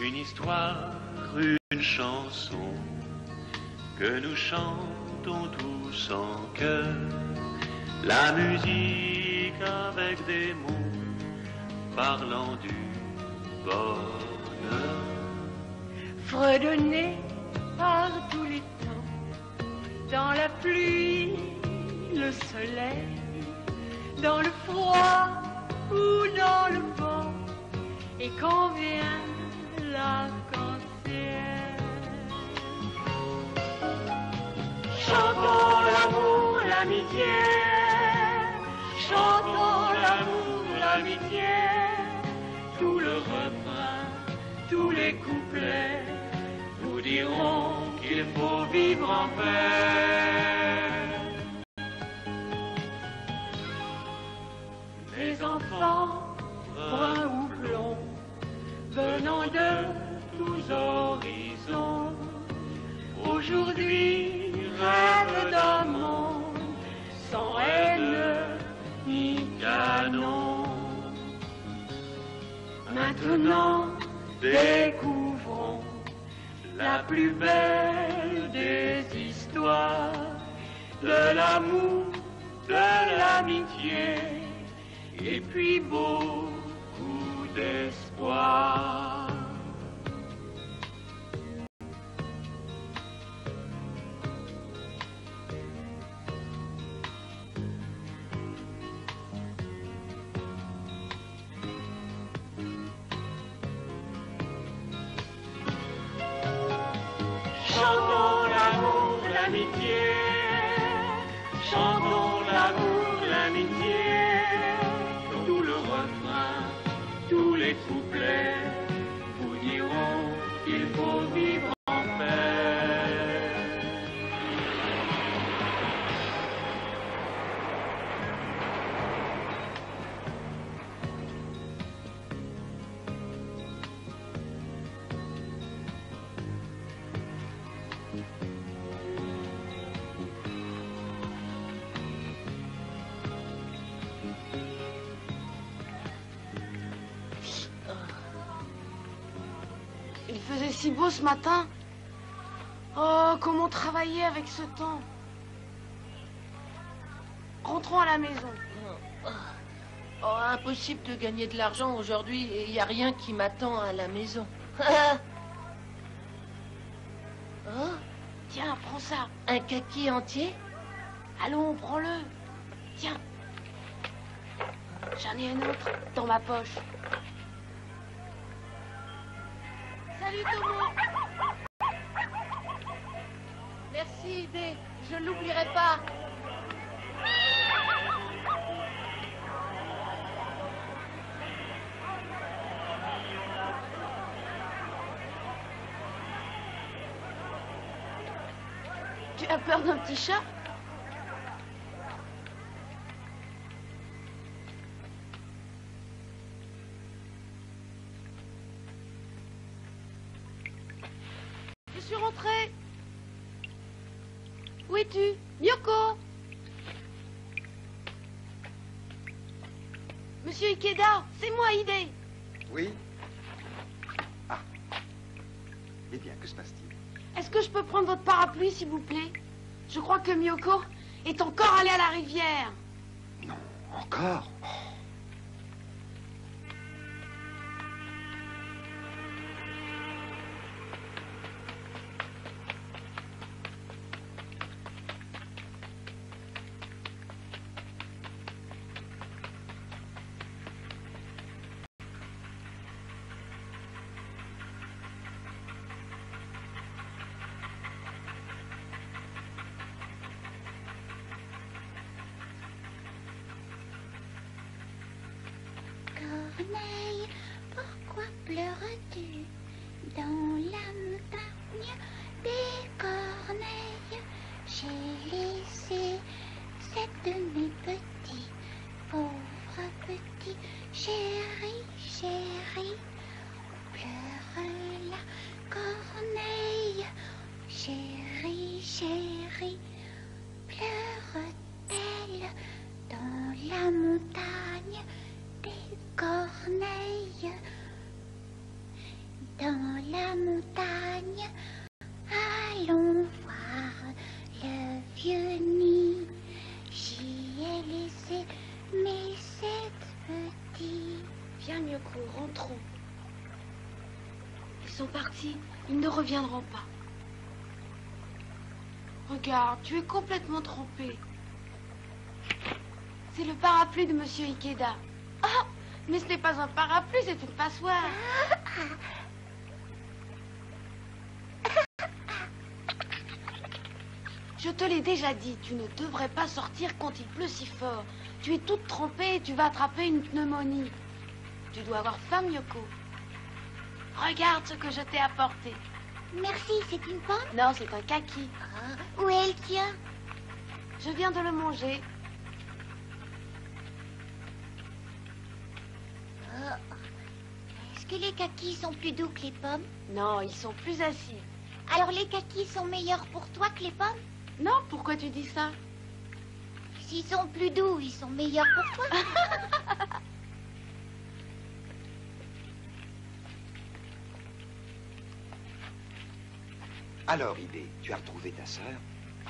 Une histoire, une chanson que nous chantons tous en chœur. La musique avec des mots parlant du bonheur. Fredonné par tous les temps, dans la pluie, le soleil, dans le froid ou dans le vent, et quand vient l'arc-en-ciel. Chantons l'amour, l'amitié, chantons l'amour, l'amitié, tout le refrain, tous les couplets vous diront qu'il faut vivre en paix. Les enfants, bruns ou blonds, venant de tous horizons, aujourd'hui rêvent d'un monde sans haine ni canon. Maintenant, découvrons la plus belle des histoires, de l'amour, de l'amitié, et puis beaucoup d'espoir. Chantons l'amour, l'amitié, chantons l'amour, l'amitié, tout le refrain, tous les couplets vous diront qu'il faut vivre en paix. Il faisait si beau ce matin. Oh, comment travailler avec ce temps. Rentrons à la maison. Oh, impossible de gagner de l'argent aujourd'hui et il n'y a rien qui m'attend à la maison. Oh, Tiens, prends ça. un kaki entier? Allons, prends-le. Tiens. J'en ai un autre dans ma poche. Salut Tomo. Merci, Idée. Je ne l'oublierai pas. Tu as peur d'un petit chat? Je suis rentrée. Où es-tu? Myoko? Monsieur Ikeda, c'est moi, Idée. Oui? Ah. Eh bien, que se passe-t-il? Est-ce que je peux prendre votre parapluie, s'il vous plaît? Je crois que Myoko est encore allée à la rivière. Non, encore? Oh. Corneille, pourquoi pleures-tu dans la montagne des corneilles? J'ai laissé cette nuit petit, pauvre petit, chéri, chéri. Pleure la corneille, chéri, chéri. Pleure-t-elle dans la montagne des corneilles, dans reviendront pas. Regarde, tu es complètement trompé. C'est le parapluie de Monsieur Ikeda. Ah, mais ce n'est pas un parapluie, c'est une passoire. Je te l'ai déjà dit, tu ne devrais pas sortir quand il pleut si fort. Tu es toute trempée et tu vas attraper une pneumonie. Tu dois avoir faim, Miyoko. Regarde ce que je t'ai apporté. Merci, c'est une pomme? Non, c'est un kaki. Ah, où est le tien? Je viens de le manger. Est-ce que les kakis sont plus doux que les pommes? Non, ils sont plus acides. Alors les kakis sont meilleurs pour toi que les pommes? Non, pourquoi tu dis ça? S'ils sont plus doux, ils sont meilleurs pour toi? Alors, Idée, tu as retrouvé ta sœur?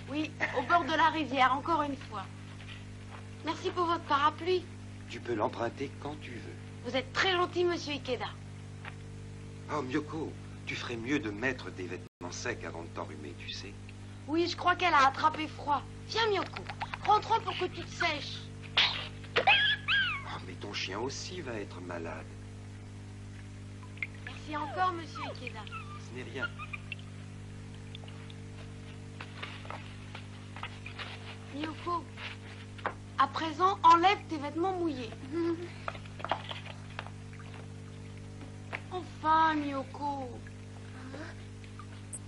Oui, au bord de la rivière, encore une fois. Merci pour votre parapluie. Tu peux l'emprunter quand tu veux. Vous êtes très gentil, Monsieur Ikeda. Oh, Miyoko, tu ferais mieux de mettre des vêtements secs avant de t'enrhumer, tu sais. Oui, je crois qu'elle a attrapé froid. Viens, Miyoko, rentrons pour que tu te sèches. Oh, mais ton chien aussi va être malade. Merci encore, Monsieur Ikeda. Ce n'est rien. Miyoko, à présent, enlève tes vêtements mouillés. Enfin, Miyoko.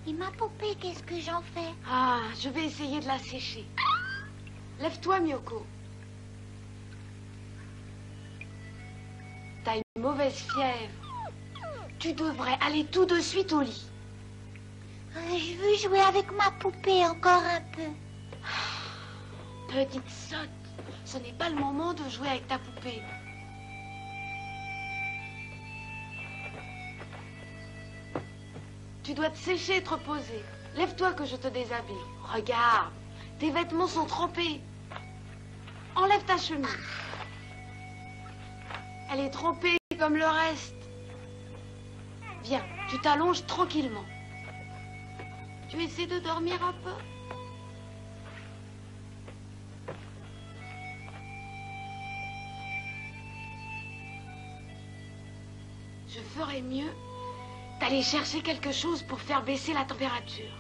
Et ma poupée, qu'est-ce que j'en fais? Ah, je vais essayer de la sécher. Lève-toi, Miyoko. T'as une mauvaise fièvre. Tu devrais aller tout de suite au lit. Je veux jouer avec ma poupée encore un peu. Petite sotte, ce n'est pas le moment de jouer avec ta poupée. Tu dois te sécher et te reposer. Lève-toi que je te déshabille. Regarde, tes vêtements sont trempés. Enlève ta chemise. Elle est trempée comme le reste. Viens, tu t'allonges tranquillement. Tu essaies de dormir un peu? Je ferais mieux d'aller chercher quelque chose pour faire baisser la température.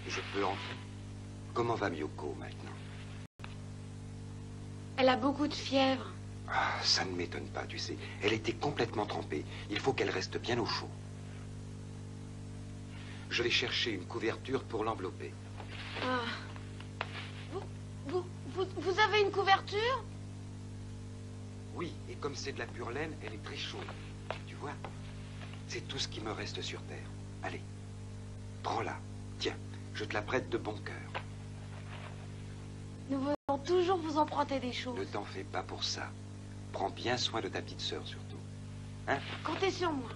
Je peux entrer. Comment va Miyoko maintenant? Elle a beaucoup de fièvre. Ah, ça ne m'étonne pas, tu sais. Elle était complètement trempée. Il faut qu'elle reste bien au chaud. Je vais chercher une couverture pour l'envelopper. Ah. Vous avez une couverture? Oui, et comme c'est de la pure laine, elle est très chaude. Tu vois? C'est tout ce qui me reste sur Terre. Allez, prends-la. Tiens, je te la prête de bon cœur. Nous voulons toujours vous emprunter des Ne choses. t'en fais pas pour ça. Prends bien soin de ta petite sœur, surtout. Hein? Comptez sur moi.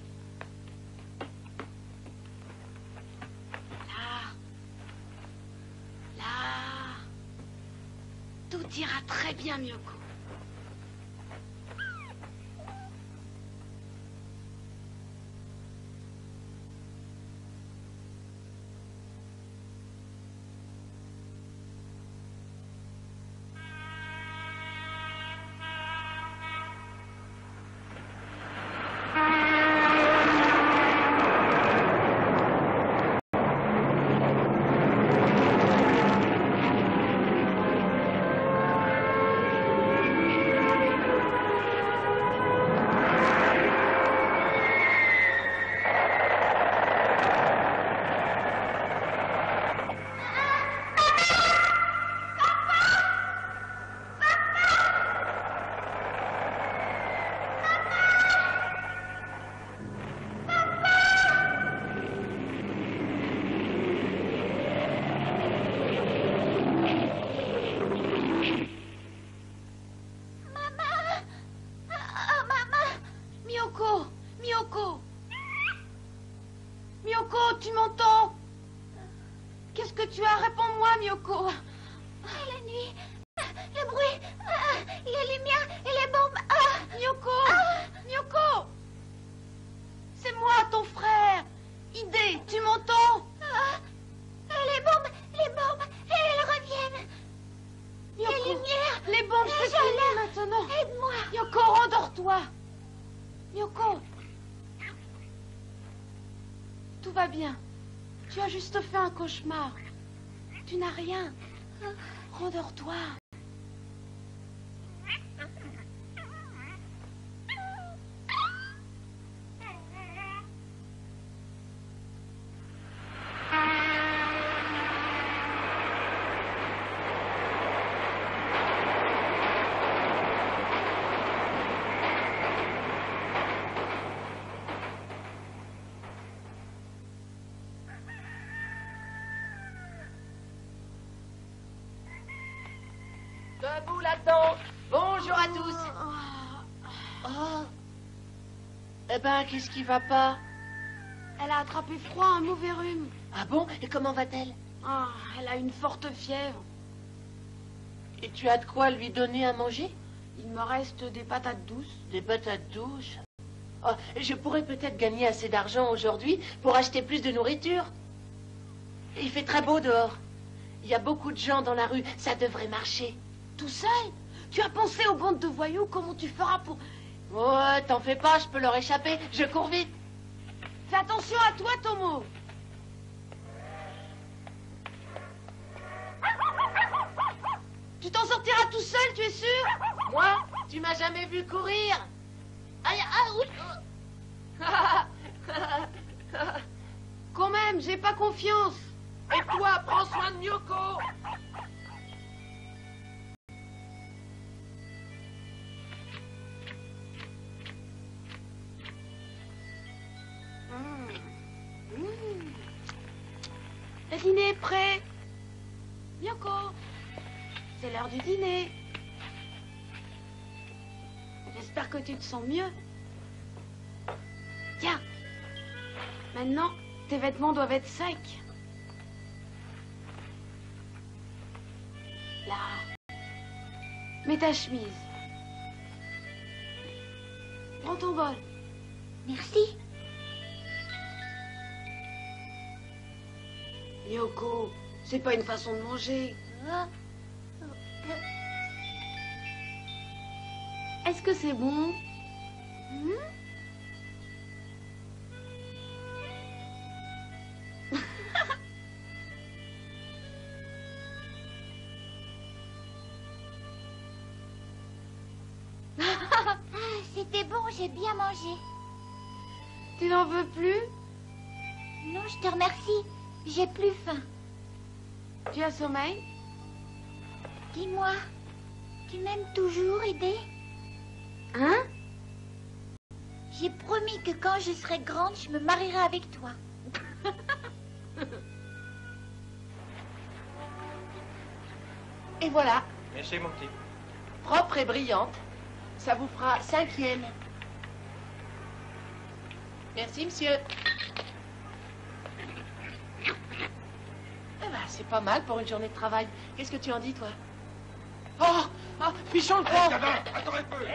Là. Là. Tout ira très bien, Miyoko. Miyoko, tu m'entends? Qu'est-ce que tu as? Réponds-moi, Miyoko. La nuit, le bruit, les lumières et les bombes. Miyoko, Miyoko, c'est moi, ton frère. Idée, tu m'entends? Les bombes, elles reviennent. Miyoko, Les lumières, les bombes, la c'est fini chaleur. maintenant. Aide-moi. Miyoko, rendors-toi. Miyoko, tout va bien. Tu as juste fait un cauchemar. Tu n'as rien. Rendors-toi. Debout là-dedans. Bonjour à tous. Oh. Eh ben, qu'est-ce qui va pas? Elle a attrapé froid, un mauvais rhume. Ah bon? Et comment va-t-elle? Ah, elle a une forte fièvre. Et tu as de quoi lui donner à manger? Il me reste des patates douces. Des patates douces? Oh, je pourrais peut-être gagner assez d'argent aujourd'hui pour acheter plus de nourriture. Il fait très beau dehors. Il y a beaucoup de gens dans la rue. Ça devrait marcher. Tout seul? Tu as pensé aux bandes de voyous? Comment tu feras pour... Ouais, t'en fais pas, je peux leur échapper. Je cours vite. Fais attention à toi, Tomo. Tu t'en sortiras tout seul, tu es sûr? Moi? Tu m'as jamais vu courir? Aïe, oui. Quand même, j'ai pas confiance. Et toi, prends soin de Miyoko. Le dîner est prêt. Miyoko, c'est l'heure du dîner. J'espère que tu te sens mieux. Tiens, maintenant, tes vêtements doivent être secs. Là, mets ta chemise. Prends ton bol. Merci. Miyoko, c'est pas une façon de manger. Est-ce que c'est bon? C'était bon, j'ai bien mangé. Tu n'en veux plus? Non, je te remercie. J'ai plus faim. Tu as sommeil? Dis-moi, tu m'aimes toujours, Aidé? Hein? J'ai promis que quand je serai grande, je me marierai avec toi. Et voilà, Merci, mon petit. propre et brillante. Ça vous fera 5e. Merci, monsieur. Eh ben, c'est pas mal pour une journée de travail. Qu'est-ce que tu en dis, toi? Oh, fichons le camp. Attends un peu.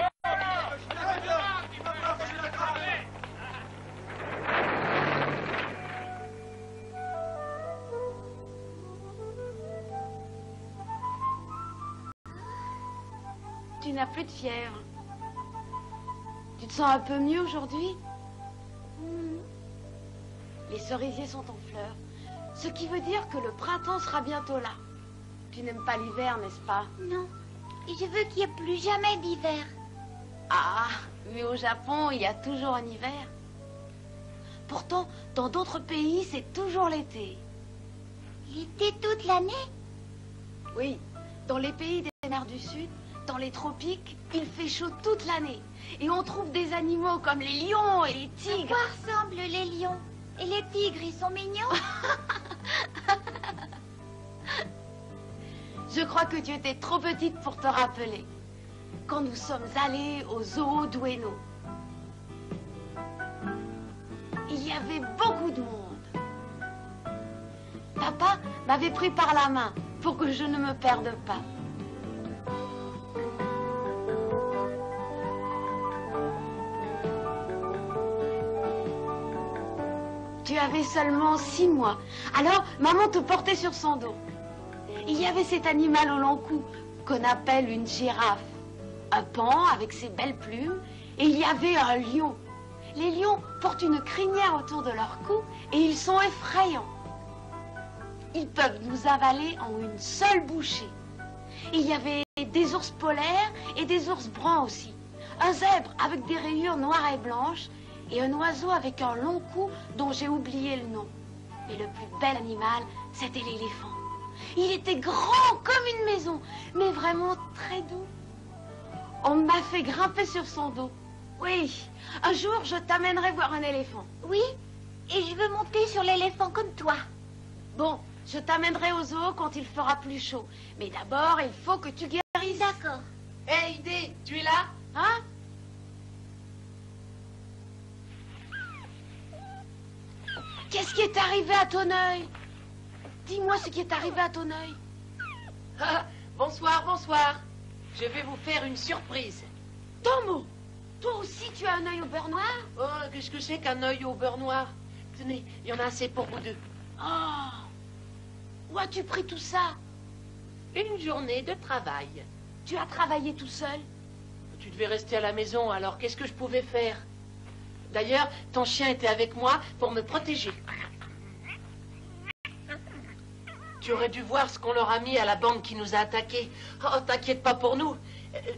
Tu n'as plus de fièvre. Tu te sens un peu mieux aujourd'hui? Les cerisiers sont en fleurs, ce qui veut dire que le printemps sera bientôt là. Tu n'aimes pas l'hiver, n'est-ce pas? Non, et je veux qu'il n'y ait plus jamais d'hiver. Ah, mais au Japon, il y a toujours un hiver. Pourtant, dans d'autres pays, c'est toujours l'été. L'été toute l'année? Oui, dans les pays des mers du Sud, dans les tropiques, il fait chaud toute l'année. Et on trouve des animaux comme les lions et les À tigres. quoi ressemblent les lions? Et les tigres, ils sont mignons? Je crois que tu étais trop petite pour te rappeler. Quand nous sommes allés au zoo d'Ueno, il y avait beaucoup de monde. m'avait pris par la main pour que je ne me perde pas. Tu avais seulement 6 mois. Alors, maman te portait sur son dos. Il y avait cet animal au long cou qu'on appelle une girafe. Un paon avec ses belles plumes. Et il y avait un lion. Les lions portent une crinière autour de leur cou et ils sont effrayants. Ils peuvent nous avaler en une seule bouchée. Il y avait des ours polaires et des ours bruns aussi. Un zèbre avec des rayures noires et blanches et un oiseau avec un long cou dont j'ai oublié le nom. Mais le plus bel animal, c'était l'éléphant. Il était grand comme une maison, mais vraiment très doux. On m'a fait grimper sur son dos. Oui, un jour, je t'amènerai voir un éléphant. Oui, et je veux monter sur l'éléphant comme toi. Bon, je t'amènerai au zoo quand il fera plus chaud. Mais d'abord, il faut que tu guérisses. D'accord. Hé, Idée, tu es là? Hein? Qu'est-ce qui est arrivé à ton œil? Dis-moi ce qui est arrivé à ton œil. Ah, bonsoir, bonsoir. Je vais vous faire une surprise. Tomo, toi aussi tu as un œil au beurre noir? Oh, qu'est-ce que c'est qu'un œil au beurre noir? Tenez, il y en a assez pour vous deux. Oh, où as-tu pris tout ça? Une journée de travail. Tu as travaillé tout seul? Tu devais rester à la maison, alors qu'est-ce que je pouvais faire? D'ailleurs, ton chien était avec moi pour me protéger. Tu aurais dû voir ce qu'on leur a mis à la bande qui nous a attaqués. Oh, t'inquiète pas pour nous.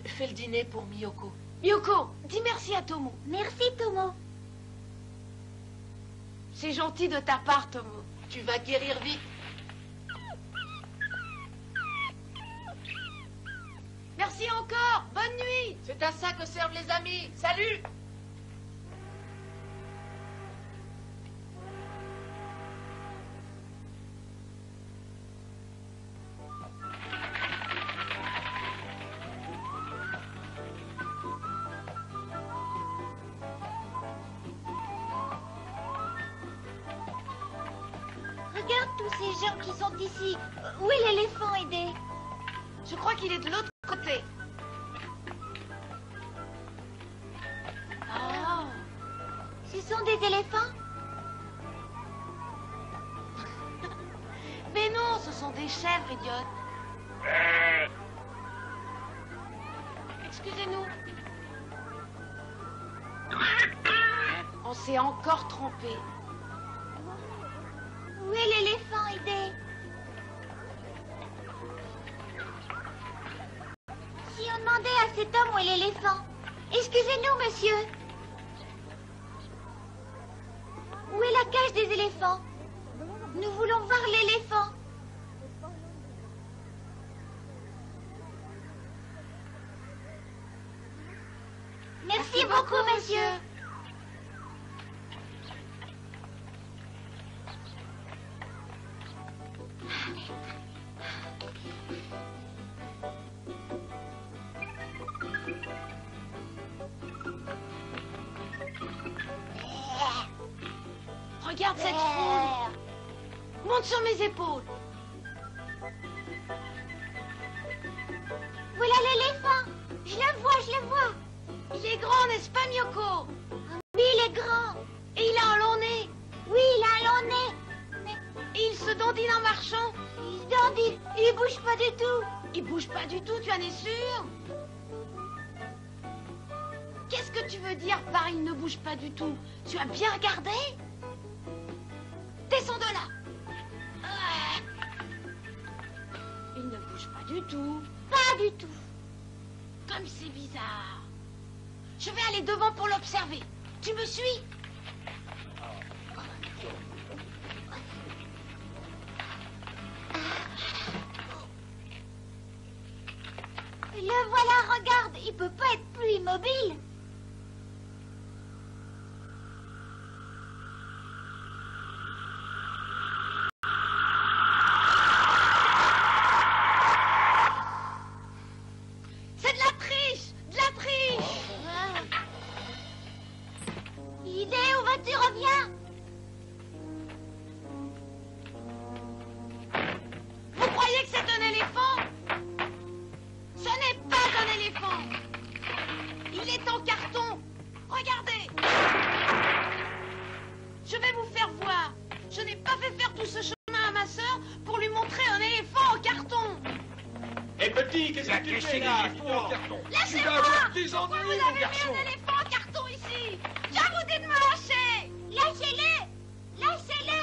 Fais le dîner pour Miyoko. Miyoko, dis merci à Tomo. Merci, Tomo. C'est gentil de ta part, Tomo. Tu vas guérir vite. Merci encore. Bonne nuit. C'est à ça que servent les amis. Salut! Regarde tous ces gens qui sont ici. Où est l'éléphant, Aidé? Je crois qu'il est de l'autre côté. Oh. Ce sont des éléphants? Mais non, ce sont des chèvres, idiote. Excusez-nous. On s'est encore trompé. Où est l'éléphant, Aidé? Si on demandait à cet homme où est l'éléphant. Excusez-nous, monsieur. Où est la cage des éléphants? Nous voulons voir l'éléphant. Merci beaucoup, monsieur. Regarde cette foule. Monte sur mes épaules. Voilà l'éléphant. Je le vois, je le vois. Il est grand, n'est-ce pas, Miyoko? Oui, il est grand. Et il a un long nez. Oui, il a un long nez. Et il se dandine en marchant. Il se dandine. Il bouge pas du tout. Il bouge pas du tout, tu en es sûr? Qu'est-ce que tu veux dire par il ne bouge pas du tout? Tu as bien regardé? Descends de là. Il ne bouge pas du tout. Pas du tout. Comme c'est bizarre. Je vais aller devant pour l'observer. Tu me suis? Le voilà, regarde. Il peut pas être plus immobile. C'est de la triche! De la triche! Idée, où vas-tu? Reviens. vous a caché l'éléphant en carton. Lâchez-moi! Tu vas avoir des Pourquoi ennuis, vous mon avez garçon. mis un éléphant en carton ici? Je vous dis de me lâcher! Lâchez-le! Lâchez-le!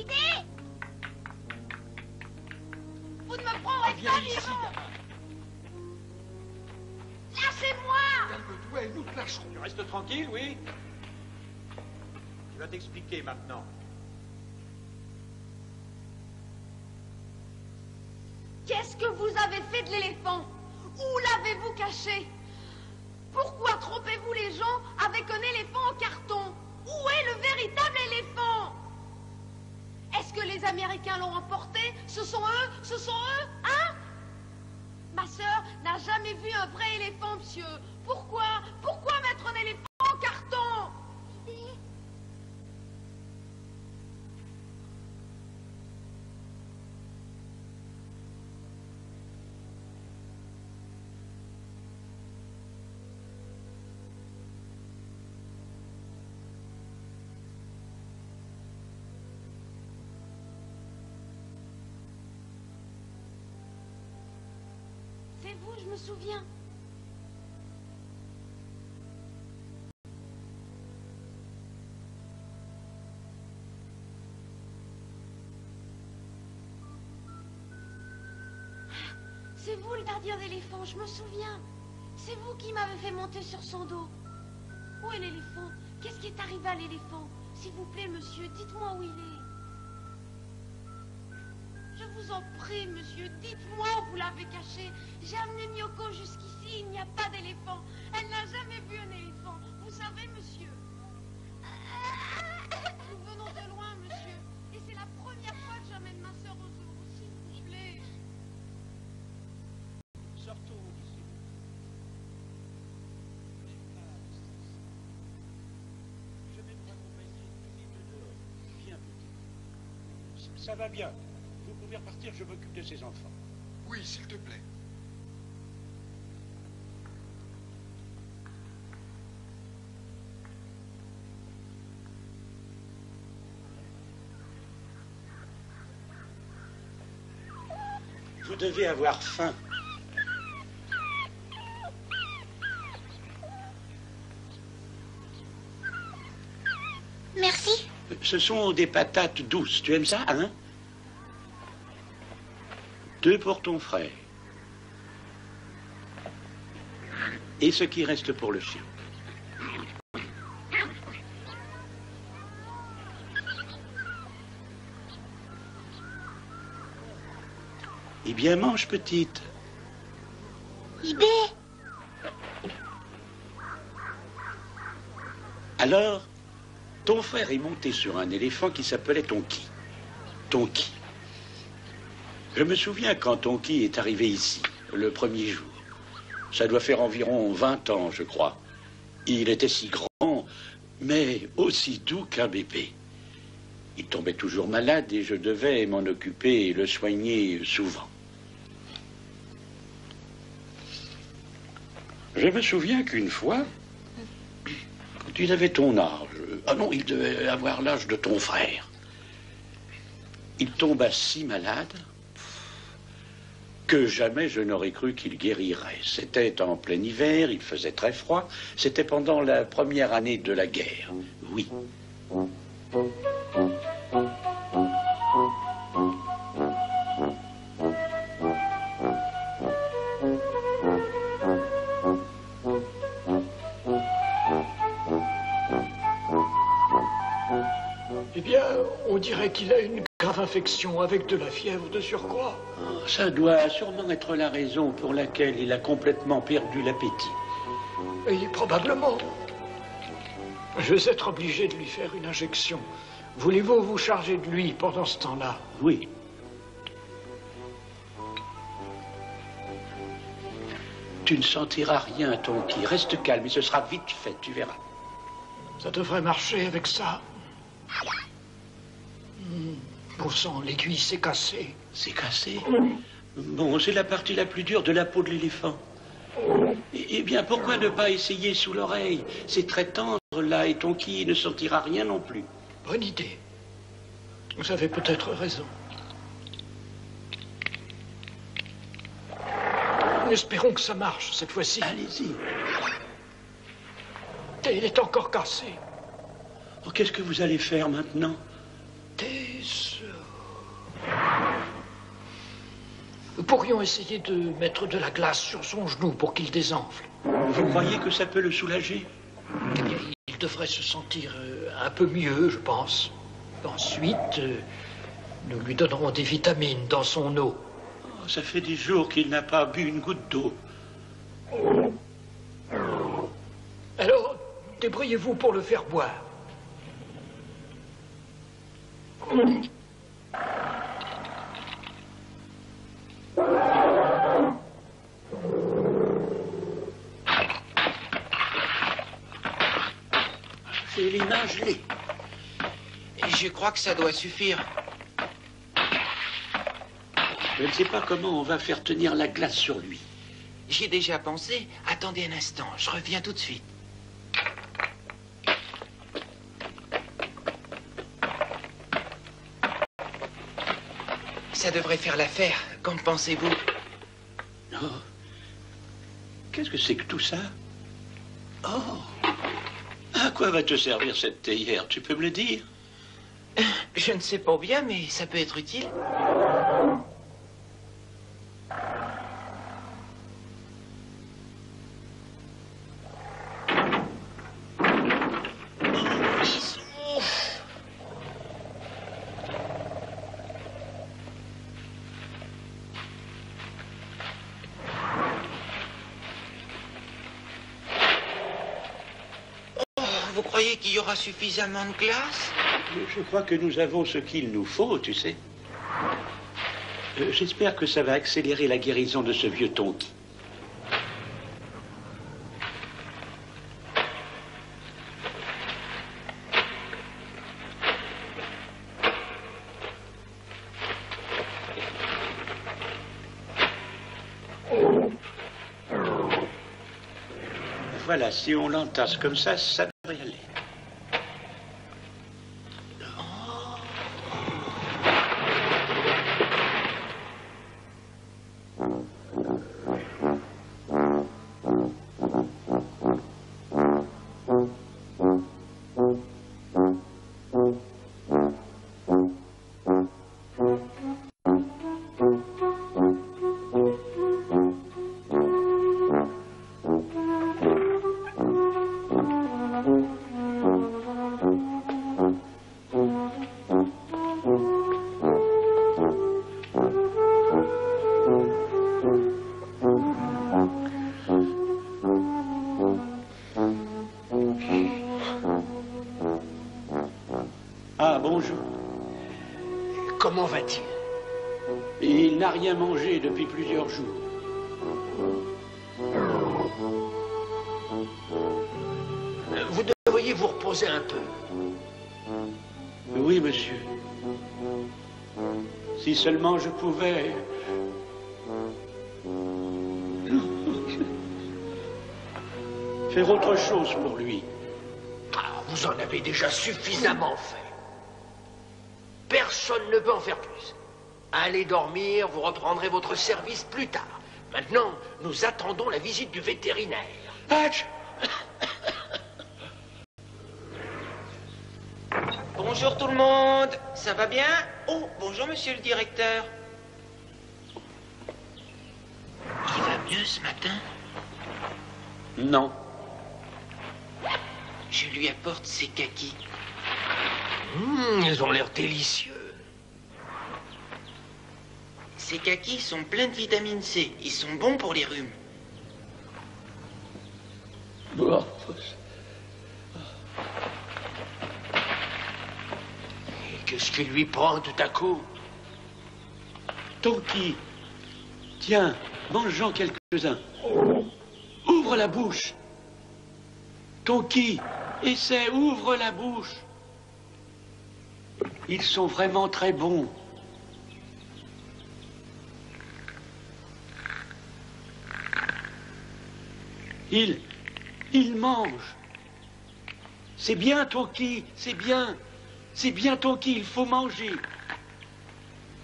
Idée! Vous ne me prendrez Viens pas ici, vivant! gamin. Lâchez-moi! Calme-toi et nous te lâcherons. Tu restes tranquille, oui? Tu vas t'expliquer maintenant. Qu'est-ce que vous avez fait de l'éléphant? Où l'avez-vous caché? Pourquoi trompez-vous les gens avec un éléphant en carton? Où est le véritable éléphant? Est-ce que les Américains l'ont emporté? Ce sont eux? Ce sont eux? Hein? Ma sœur n'a jamais vu un vrai éléphant, monsieur. Pourquoi? Pourquoi mettre un éléphant en carton? C'est vous, je me souviens. C'est vous le gardien d'éléphant, je me souviens. C'est vous qui m'avez fait monter sur son dos. Où est l'éléphant? Qu'est-ce qui est arrivé à l'éléphant? S'il vous plaît, monsieur, dites-moi où il est. Je vous en prie, monsieur, dites-moi où vous l'avez caché. J'ai amené Miyoko jusqu'ici, il n'y a pas d'éléphant. Elle n'a jamais vu un éléphant. Vous savez, monsieur. Nous venons de loin, monsieur. Et c'est la première fois que j'amène ma sœur au zoo, s'il vous plaît. Sortons d'ici. Je vais vous accompagner tous les deux dehors. Viens, petit. Ça va bien. Vous pouvez repartir, je m'occupe de ces enfants. Oui, s'il te plaît. Vous devez avoir faim. Merci. Ce sont des patates douces. Tu aimes ça, hein? 2 pour ton frère. Et ce qui reste pour le chien. Eh bien, mange, petite. Ibé. Alors, ton frère est monté sur un éléphant qui s'appelait Tonki. Tonki. Je me souviens quand Tonki est arrivé ici, le premier jour. Ça doit faire environ 20 ans, je crois. Il était si grand, mais aussi doux qu'un bébé. Il tombait toujours malade et je devais m'en occuper et le soigner souvent. Je me souviens qu'une fois, quand il avait ton âge, ah non, il devait avoir l'âge de ton frère, il tomba si malade que jamais je n'aurais cru qu'il guérirait. C'était en plein hiver, il faisait très froid, c'était pendant la première année de la guerre, oui. Eh bien, on dirait qu'il a une grave infection avec de la fièvre de surcroît. Oh, ça doit sûrement être la raison pour laquelle il a complètement perdu l'appétit. Et probablement. Je vais être obligé de lui faire une injection. Voulez-vous vous charger de lui pendant ce temps-là? Oui. Tu ne sentiras rien, Tonki. Reste calme et ce sera vite fait, tu verras. Ça devrait marcher avec ça. Bon sang, l'aiguille s'est cassée. C'est cassé? Bon, c'est la partie la plus dure de la peau de l'éléphant. Eh bien, pourquoi ne pas essayer sous l'oreille? C'est très tendre, là, et Tonki ne sentira rien non plus. Bonne idée. Vous avez peut-être raison. Espérons que ça marche cette fois-ci. Allez-y. Et il est encore cassé. Oh, qu'est-ce que vous allez faire maintenant? Nous pourrions essayer de mettre de la glace sur son genou pour qu'il désenfle. Vous croyez que ça peut le soulager? Eh bien, il devrait se sentir un peu mieux, je pense. Ensuite, nous lui donnerons des vitamines dans son eau. Oh, ça fait des jours qu'il n'a pas bu une goutte d'eau. Alors, débrouillez-vous pour le faire boire. J'ai les mains gelées. Je crois que ça doit suffire. Je ne sais pas comment on va faire tenir la glace sur lui. J'y ai déjà pensé. Attendez un instant, je reviens tout de suite. Ça devrait faire l'affaire. Qu'en pensez-vous? Oh. Qu'est-ce que c'est que tout ça? Oh. À quoi va te servir cette théière? Tu peux me le dire? Je ne sais pas bien, mais ça peut être utile. Vous croyez qu'il y aura suffisamment de glace? Je crois que nous avons ce qu'il nous faut, tu sais. J'espère que ça va accélérer la guérison de ce vieux Tonki. Voilà, si on l'entasse comme ça devrait aller. Ah, bonjour. Comment va-t-il? Il n'a rien mangé depuis plusieurs jours. Vous devriez vous reposer un peu. Oui, monsieur. Si seulement je pouvais... faire autre chose pour lui. Ah, vous en avez déjà suffisamment fait. Personne ne peut en faire plus. Allez dormir, vous reprendrez votre service plus tard. Maintenant, nous attendons la visite du vétérinaire. Hatch! Bonjour tout le monde, ça va bien? Oh, bonjour monsieur le directeur. Il va mieux ce matin? Non. Je lui apporte ses kakis. Ils ont l'air délicieux. Ces kakis sont pleins de vitamine C. Ils sont bons pour les rhumes. Bon. Qu'est-ce qui lui prend tout à coup? Tonki, tiens, mange-en quelques-uns. Ouvre la bouche. Tonki, essaie, ouvre la bouche. Ils sont vraiment très bons. Il mange. C'est bien, Tonki, c'est bien. C'est bien Tonki, il faut manger.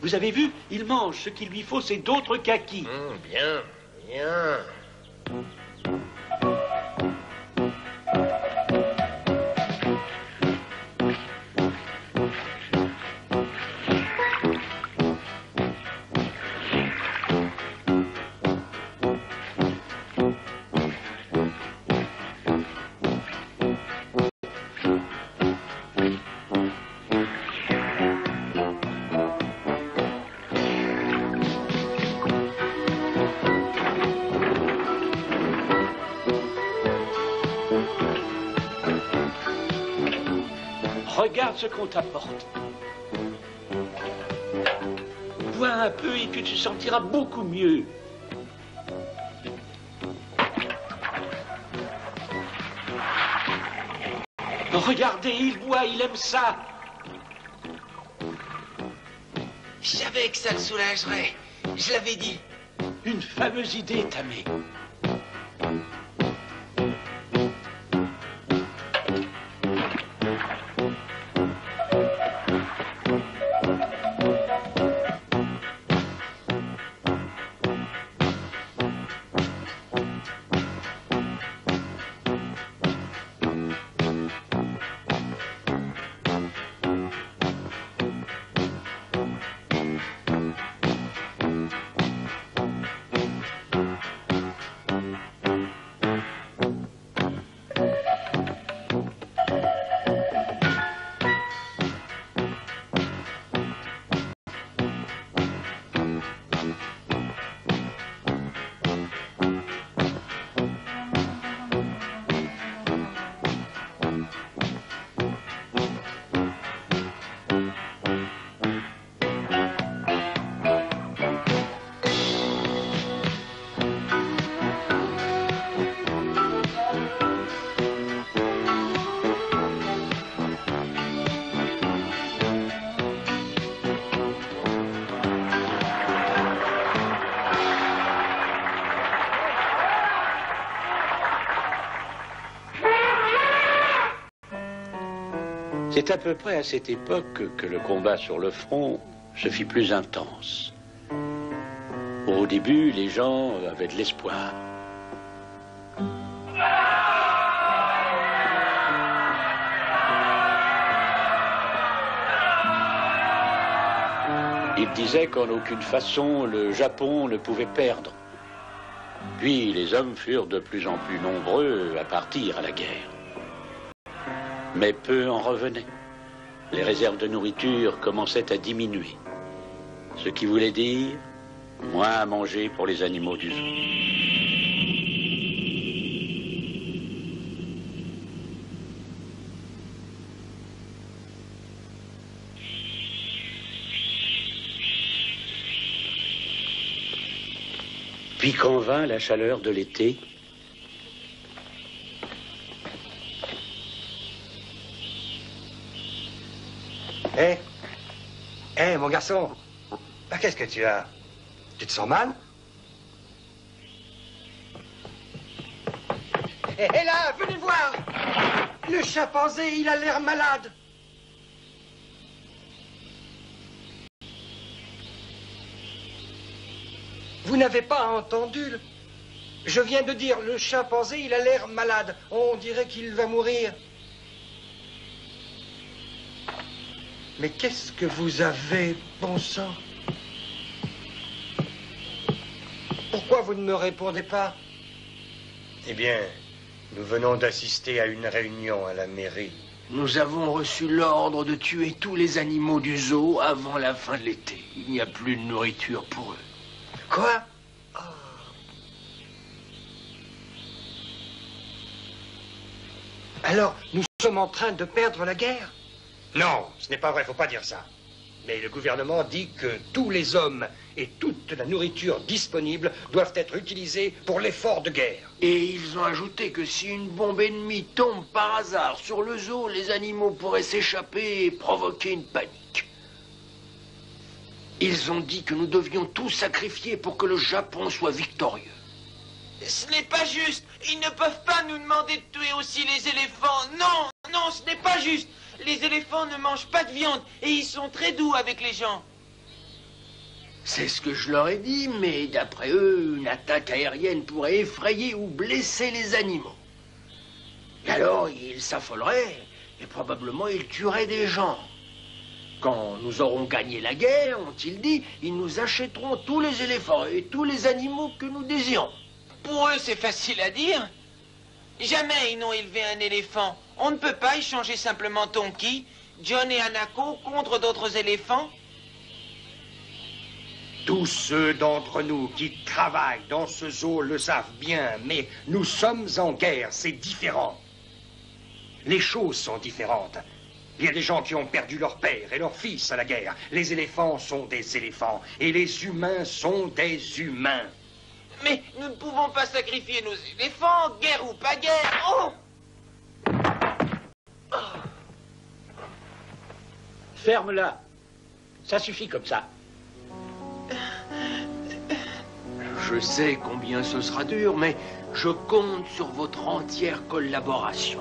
Vous avez vu, il mange. Ce qu'il lui faut, c'est d'autres kakis. Bien, bien. Regarde ce qu'on t'apporte. Bois un peu et tu te sentiras beaucoup mieux. Regardez, il boit, il aime ça. Je savais que ça le soulagerait. Je l'avais dit. Une fameuse idée, Tamé. C'est à peu près à cette époque que le combat sur le front se fit plus intense. Au début, les gens avaient de l'espoir. Ils disaient qu'en aucune façon le Japon ne pouvait perdre. Puis les hommes furent de plus en plus nombreux à partir à la guerre. Mais peu en revenaient. Les réserves de nourriture commençaient à diminuer. Ce qui voulait dire moins à manger pour les animaux du zoo. Puis quand vint la chaleur de l'été, Hé, mon garçon, qu'est-ce que tu as? Tu te sens mal? Hé là, venez voir! Le chimpanzé, il a l'air malade. Vous n'avez pas entendu? Je viens de dire, le chimpanzé, il a l'air malade. On dirait qu'il va mourir. Mais qu'est-ce que vous avez, bon sang? Pourquoi vous ne me répondez pas? Eh bien, nous venons d'assister à une réunion à la mairie. Nous avons reçu l'ordre de tuer tous les animaux du zoo avant la fin de l'été. Il n'y a plus de nourriture pour eux. Quoi? Oh. Alors, nous sommes en train de perdre la guerre? Non, ce n'est pas vrai, faut pas dire ça. Mais le gouvernement dit que tous les hommes et toute la nourriture disponible doivent être utilisés pour l'effort de guerre. Et ils ont ajouté que si une bombe ennemie tombe par hasard sur le zoo, les animaux pourraient s'échapper et provoquer une panique. Ils ont dit que nous devions tout sacrifier pour que le Japon soit victorieux. Ce n'est pas juste. Ils ne peuvent pas nous demander de tuer aussi les éléphants. Non, non, ce n'est pas juste. Les éléphants ne mangent pas de viande et ils sont très doux avec les gens. C'est ce que je leur ai dit, mais d'après eux, une attaque aérienne pourrait effrayer ou blesser les animaux. Et alors, ils s'affoleraient et probablement ils tueraient des gens. Quand nous aurons gagné la guerre, ont-ils dit, ils nous achèteront tous les éléphants et tous les animaux que nous désirons. Pour eux, c'est facile à dire. Jamais ils n'ont élevé un éléphant. On ne peut pas échanger simplement Tonki, John et Hanako contre d'autres éléphants. Tous ceux d'entre nous qui travaillent dans ce zoo le savent bien, mais nous sommes en guerre, c'est différent. Les choses sont différentes. Il y a des gens qui ont perdu leur père et leur fils à la guerre. Les éléphants sont des éléphants et les humains sont des humains. Mais nous ne pouvons pas sacrifier nos éléphants, guerre ou pas guerre. Oh! Ferme-la. Ça suffit comme ça. Je sais combien ce sera dur, mais je compte sur votre entière collaboration.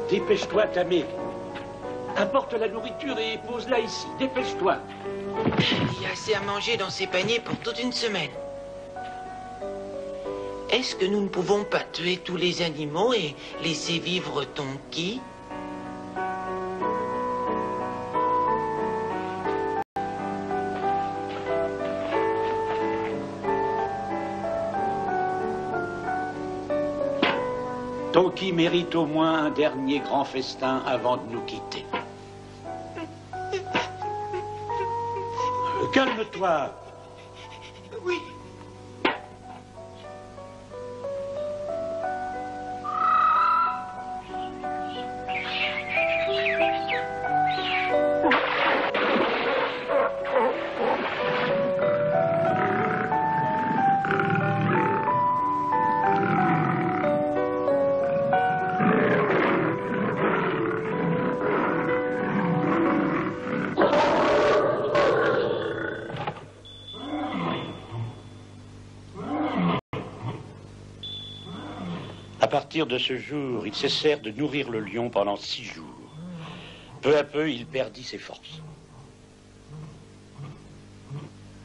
Dépêche-toi, Tamé. Apporte la nourriture et pose-la ici. Dépêche-toi. Il y a assez à manger dans ces paniers pour toute une semaine. Est-ce que nous ne pouvons pas tuer tous les animaux et laisser vivre Tonki? Tonki mérite au moins un dernier grand festin avant de nous quitter. Calme-toi. Oui. À partir de ce jour, ils cessèrent de nourrir le lion pendant 6 jours. Peu à peu, il perdit ses forces.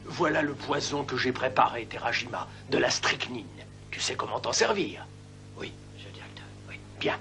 Voilà le poison que j'ai préparé, Terajima, de la strychnine. Tu sais comment t'en servir? Oui, monsieur le directeur. Oui, bien.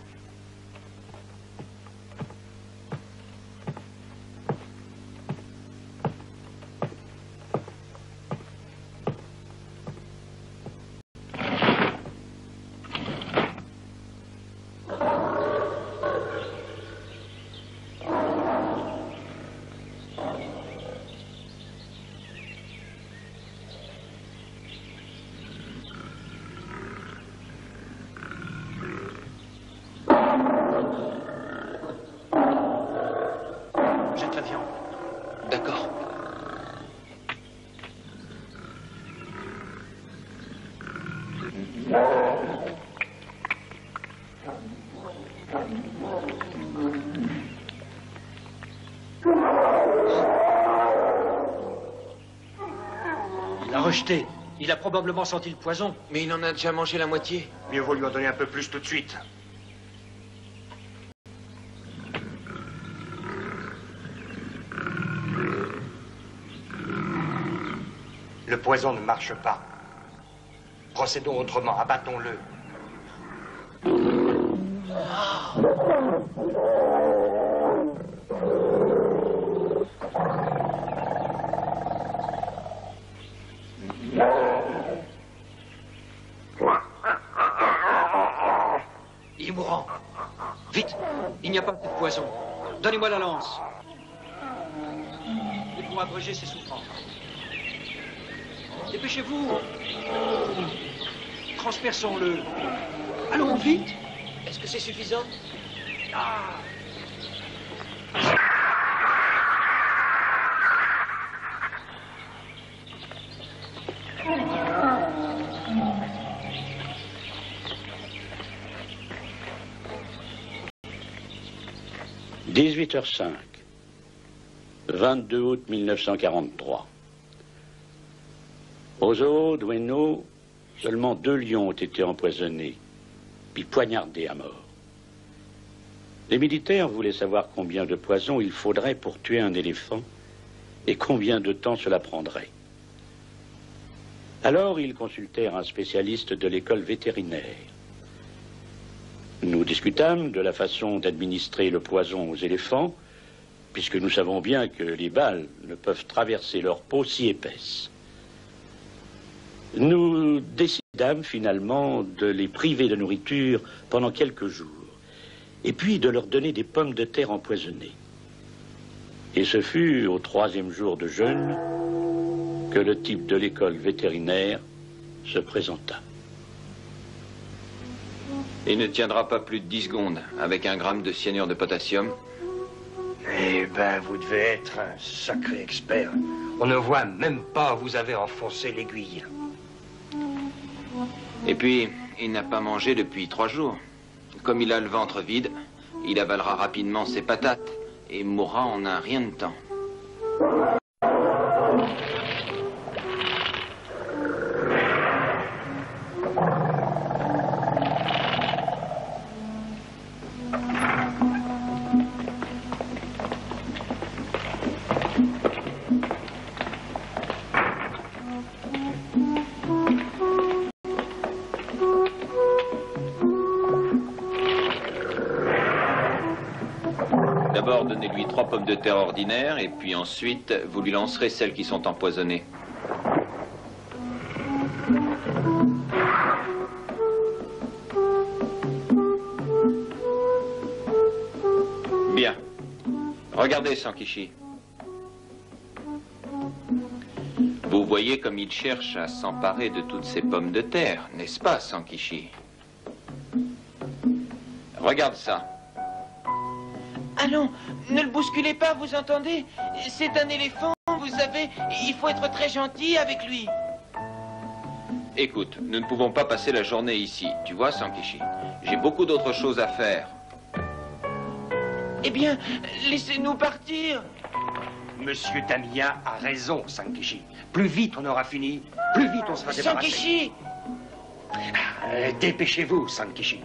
Jette la viande. D'accord. Il l'a rejeté. Il a probablement senti le poison. Mais il en a déjà mangé la moitié. Mieux vaut lui en donner un peu plus tout de suite. Le poison ne marche pas. Procédons autrement, abattons-le. Il est mourant. Vite, il n'y a pas de poison. Donnez-moi la lance. Nous devons abréger ses souffrances. Dépêchez-vous. transperçons-le. Allons, vite. Est-ce que c'est suffisant? Ah. « 18h05, 22 août 1943. Au zoo d'Ueno, seulement 2 lions ont été empoisonnés, puis poignardés à mort. Les militaires voulaient savoir combien de poison il faudrait pour tuer un éléphant et combien de temps cela prendrait. Alors ils consultèrent un spécialiste de l'école vétérinaire. Nous discutâmes de la façon d'administrer le poison aux éléphants, puisque nous savons bien que les balles ne peuvent traverser leur peau si épaisse. Nous décidâmes finalement de les priver de nourriture pendant quelques jours, et puis de leur donner des pommes de terre empoisonnées. Et ce fut au 3e jour de jeûne que le type de l'école vétérinaire se présenta. Il ne tiendra pas plus de 10 secondes avec 1 gramme de cyanure de potassium. Eh ben, vous devez être un sacré expert. On ne voit même pas où vous avez enfoncé l'aiguille. Et puis, il n'a pas mangé depuis 3 jours. Comme il a le ventre vide, il avalera rapidement ses patates et mourra en un rien de temps. D'abord, donnez-lui 3 pommes de terre ordinaires, et puis ensuite, vous lui lancerez celles qui sont empoisonnées. Bien. Regardez, Sankichi. Vous voyez comme il cherche à s'emparer de toutes ces pommes de terre, n'est-ce pas, Sankichi? Regarde ça. Allons, ne le bousculez pas, vous entendez? C'est un éléphant, vous savez, il faut être très gentil avec lui. Écoute, nous ne pouvons pas passer la journée ici, tu vois, Sankichi. J'ai beaucoup d'autres choses à faire. Eh bien, laissez-nous partir. Monsieur Tamiya a raison, Sankichi. Plus vite on aura fini, plus vite on sera débarrassé. Sankichi! Dépêchez-vous, Sankichi.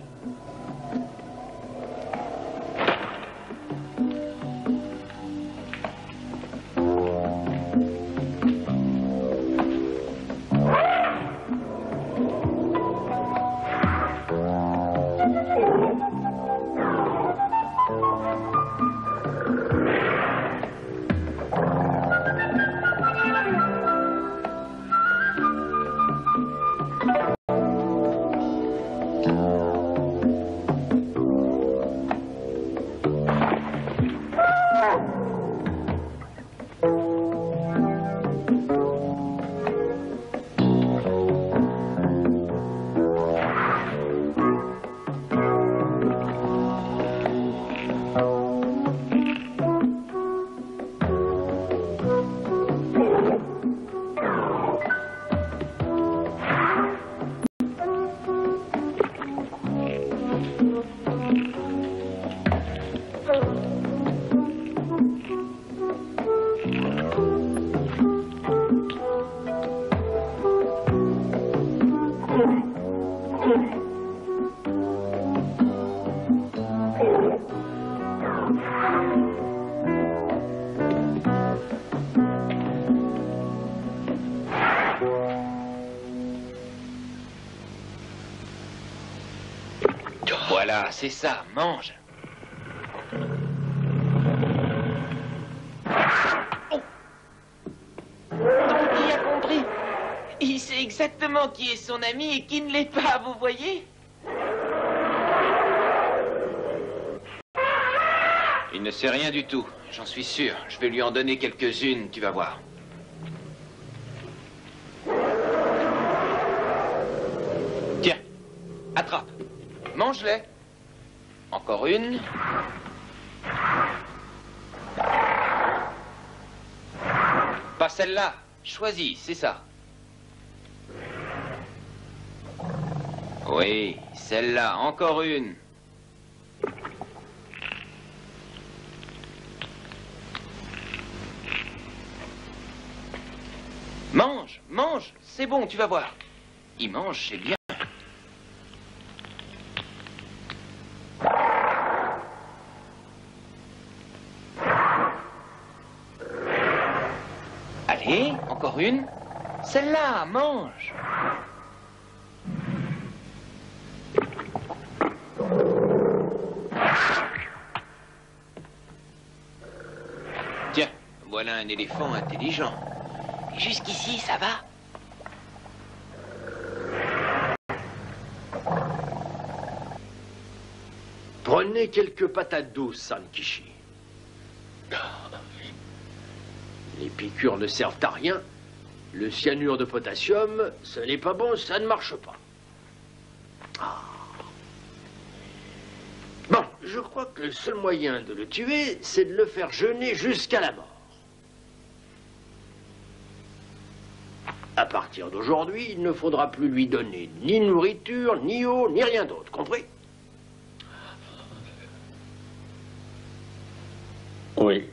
Voilà, c'est ça, mange. Oh. Donc, il a compris. Il sait exactement qui est son ami et qui ne l'est pas, vous voyez? Il ne sait rien du tout, j'en suis sûr. Je vais lui en donner quelques-unes, tu vas voir. Tiens. Attrape. Mange-les. Encore une. Pas celle-là. Choisis, c'est ça. Oui, celle-là. Encore une. Mange, mange. C'est bon, tu vas voir. Il mange, c'est bien. Allez, encore une. Celle-là, mange. Tiens, voilà un éléphant intelligent. Jusqu'ici, ça va? Prenez quelques patates douces, Sankichi. Les piqûres ne servent à rien. Le cyanure de potassium, ce n'est pas bon, ça ne marche pas. Ah. Bon, je crois que le seul moyen de le tuer, c'est de le faire jeûner jusqu'à la mort. À partir d'aujourd'hui, il ne faudra plus lui donner ni nourriture, ni eau, ni rien d'autre, compris? Oui.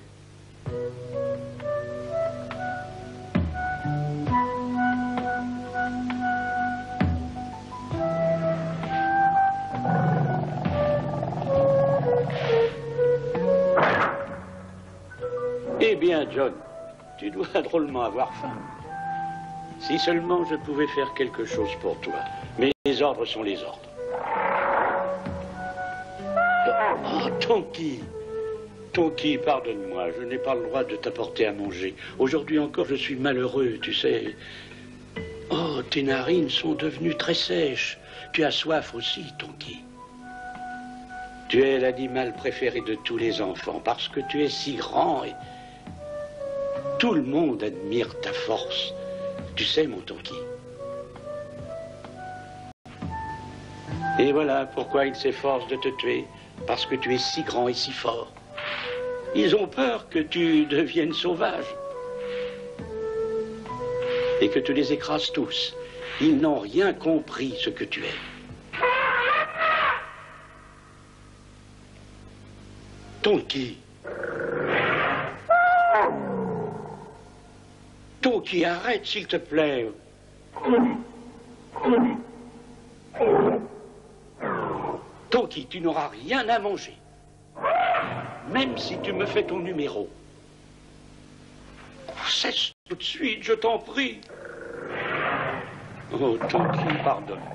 Eh bien, John, tu dois drôlement avoir faim. Si seulement je pouvais faire quelque chose pour toi. Mais les ordres sont les ordres. Oh, Tonky! Tonky, pardonne-moi, je n'ai pas le droit de t'apporter à manger. Aujourd'hui encore, je suis malheureux, tu sais. Oh, tes narines sont devenues très sèches. Tu as soif aussi, Tonky. Tu es l'animal préféré de tous les enfants parce que tu es si grand et tout le monde admire ta force. Tu sais, mon Tonky. Et voilà pourquoi ils s'efforcent de te tuer, parce que tu es si grand et si fort. Ils ont peur que tu deviennes sauvage et que tu les écrases tous. Ils n'ont rien compris ce que tu es. Tonky. Tonky, arrête, s'il te plaît. Tonky, tu n'auras rien à manger. Même si tu me fais ton numéro. Cesse tout de suite, je t'en prie. Oh, Tonky, pardonne-moi.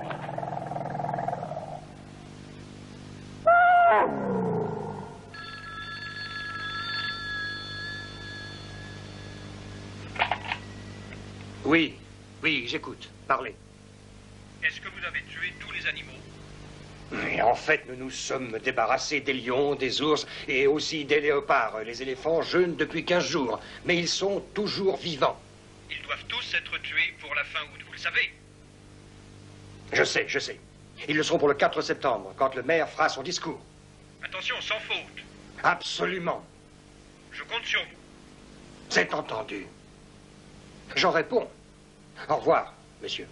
Oui, oui, j'écoute. Parlez. Est-ce que vous avez tué tous les animaux? Et en fait, nous nous sommes débarrassés des lions, des ours et aussi des léopards. Les éléphants jeûnent depuis 15 jours, mais ils sont toujours vivants. Ils doivent tous être tués pour la fin août, vous le savez. Je sais, je sais. Ils le seront pour le 4 septembre, quand le maire fera son discours. Attention, sans faute. Absolument. Je compte sur vous. C'est entendu. J'en réponds. Au revoir, monsieur.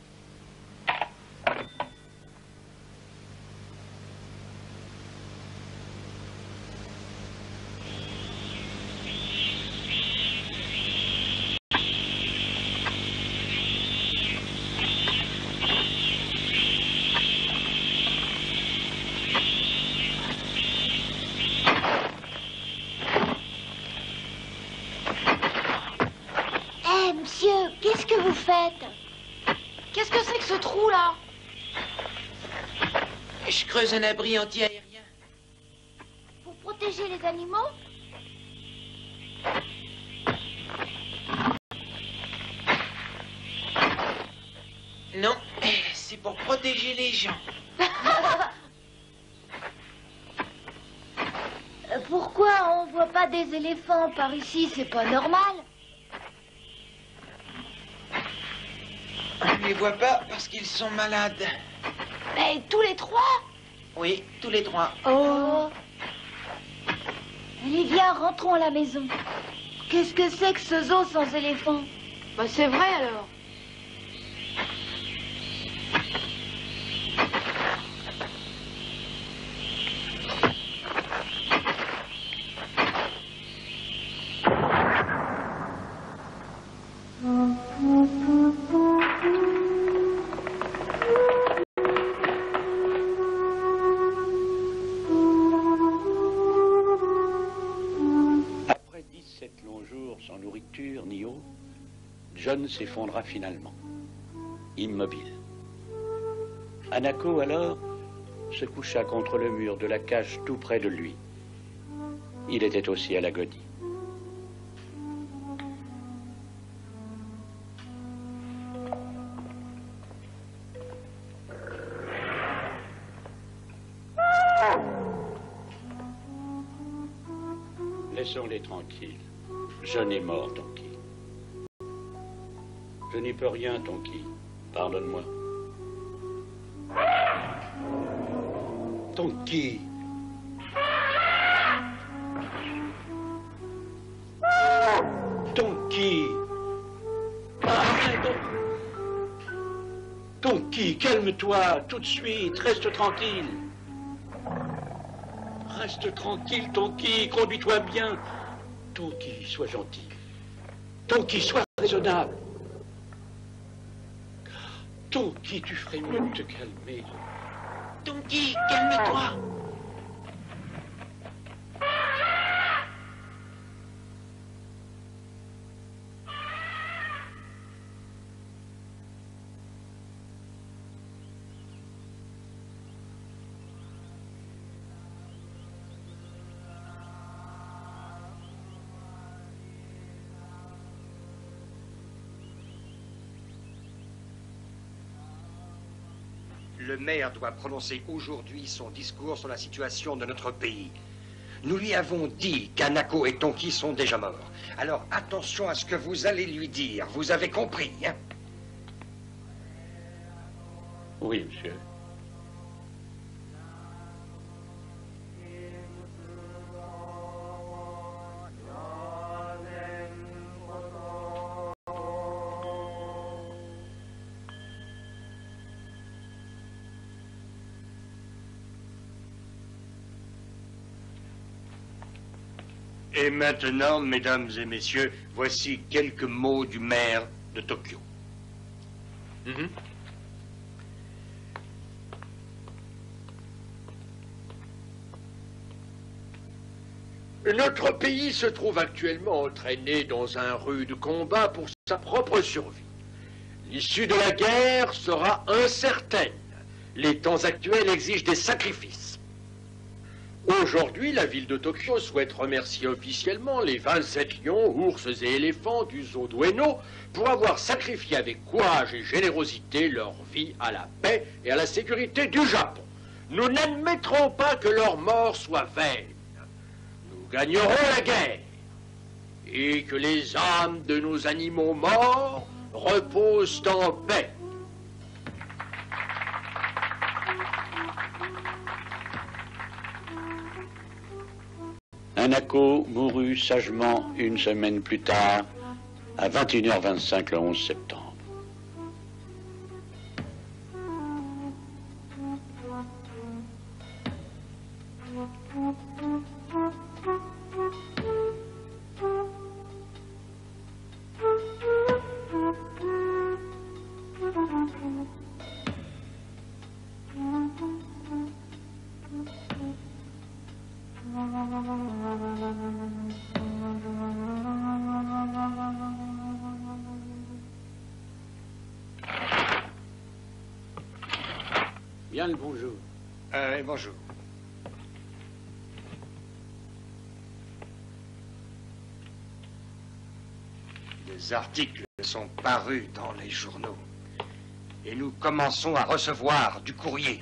Monsieur, qu'est-ce que vous faites? Qu'est-ce que c'est que ce trou-là? Je creuse un abri anti-aérien. Pour protéger les animaux? Non, c'est pour protéger les gens. Pourquoi on voit pas des éléphants par ici? C'est pas normal. On ne les voit pas parce qu'ils sont malades. Mais tous les trois? Oui, tous les trois. Oh. Allez, viens, rentrons à la maison. Qu'est-ce que c'est que ce zoo sans éléphant? Bah, c'est vrai, alors. Après 17 longs jours sans nourriture ni eau, John s'effondra finalement, immobile. Hanako, alors, se coucha contre le mur de la cage tout près de lui. Il était aussi à l'agonie. Laissons-les tranquilles. John est mort, Tonki. Je n'y peux rien, Tonki. Pardonne-moi. Tonki. Tonki. Arrête. Tonki, calme-toi tout de suite. Reste tranquille. Reste tranquille, Tonki. Conduis-toi bien. Tonki, sois gentil. Tonki, sois raisonnable. Tonki, tu ferais mieux de te calmer. Tonki, calme-toi. Le maire doit prononcer aujourd'hui son discours sur la situation de notre pays. Nous lui avons dit qu'Hanako et Tonki sont déjà morts. Alors attention à ce que vous allez lui dire. Vous avez compris, hein? Oui, monsieur. Et maintenant, mesdames et messieurs, voici quelques mots du maire de Tokyo. Notre pays se trouve actuellement entraîné dans un rude combat pour sa propre survie. L'issue de la guerre sera incertaine. Les temps actuels exigent des sacrifices. Aujourd'hui, la ville de Tokyo souhaite remercier officiellement les 27 lions, ours et éléphants du zoo d'Ueno pour avoir sacrifié avec courage et générosité leur vie à la paix et à la sécurité du Japon. Nous n'admettrons pas que leur mort soit vaine. Nous gagnerons la guerre et que les âmes de nos animaux morts reposent en paix. Hanako mourut sagement une semaine plus tard, à 21h25 le 11 septembre. Bien le bonjour. Bonjour. Des articles sont parus dans les journaux. Et nous commençons à recevoir du courrier.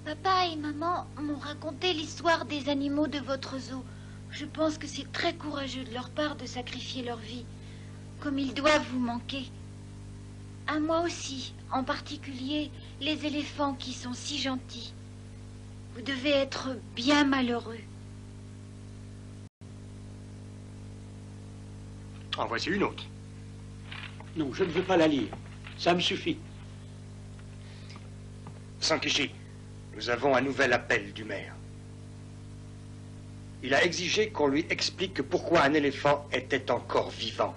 Papa et maman m'ont raconté l'histoire des animaux de votre zoo. Je pense que c'est très courageux de leur part de sacrifier leur vie. Comme ils doivent vous manquer. À moi aussi, en particulier les éléphants qui sont si gentils. Vous devez être bien malheureux. En voici une autre. Non, je ne veux pas la lire. Ça me suffit. Sankichi, nous avons un nouvel appel du maire. Il a exigé qu'on lui explique pourquoi un éléphant était encore vivant.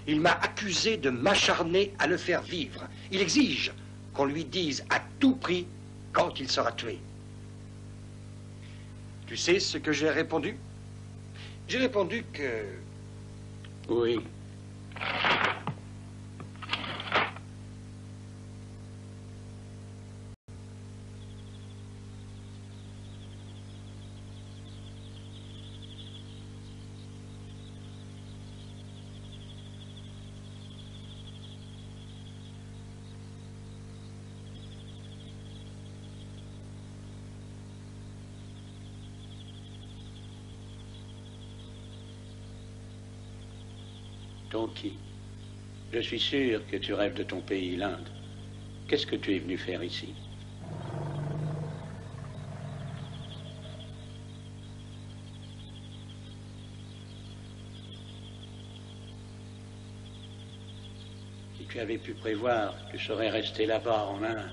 Il m'a accusé de m'acharner à le faire vivre. Il exige qu'on lui dise à tout prix quand il sera tué. Tu sais ce que j'ai répondu? J'ai répondu que... Oui. Tonki, je suis sûr que tu rêves de ton pays, l'Inde. Qu'est-ce que tu es venu faire ici? Si tu avais pu prévoir, tu serais resté là-bas en Inde.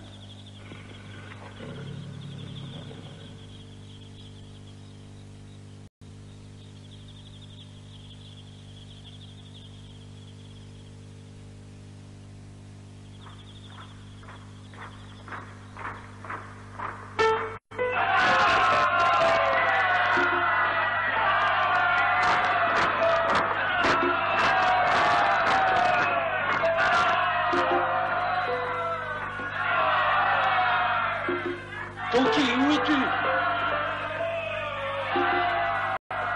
Tonki, où es-tu?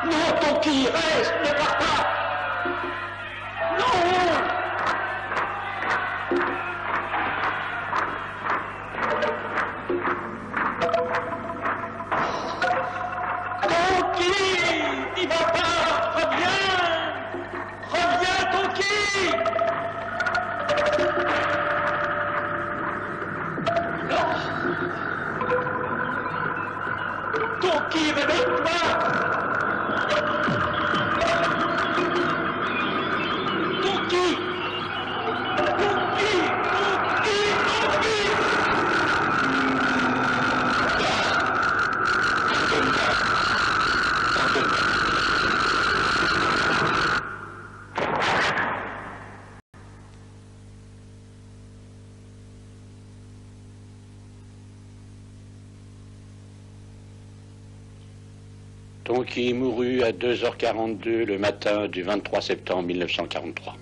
Non, Tonki, reste, ne pars pas! Non! Tonki! N'y va pas! Reviens! Reviens, Tonki! Tonki, réveille-toi! Tonki! Tonki! Tonki! Tonki mourut à 2h42 le matin du 23 septembre 1943.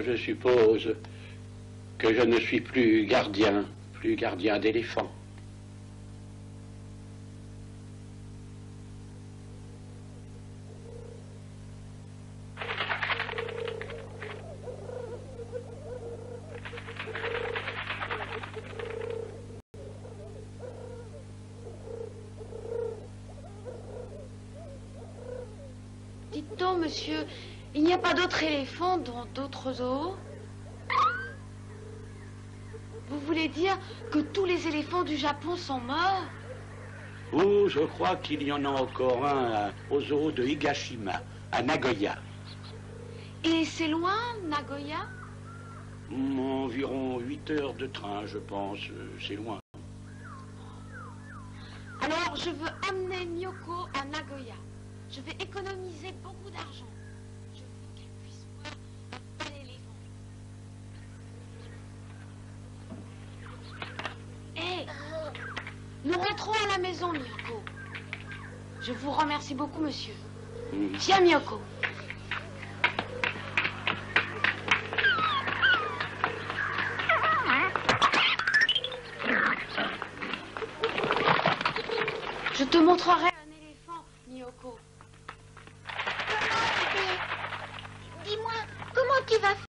Je suppose que je ne suis plus gardien d'éléphants. Non, monsieur, il n'y a pas d'autres éléphants dans d'autres zoos. Vous voulez dire que tous les éléphants du Japon sont morts? Oh, je crois qu'il y en a encore un au zoo de Higashima, à Nagoya. Et c'est loin, Nagoya? Environ 8 heures de train, je pense. C'est loin. Alors, je veux amener Miyoko à Nagoya. Je vais économiser beaucoup d'argent. Je veux qu'elle puisse voir un bel éléphant. Hé, nous rentrons à la maison, Miyoko. Je vous remercie beaucoup, monsieur. Viens, Miyoko. Je te montrerai un éléphant, Miyoko. Dis-moi, comment tu vas faire?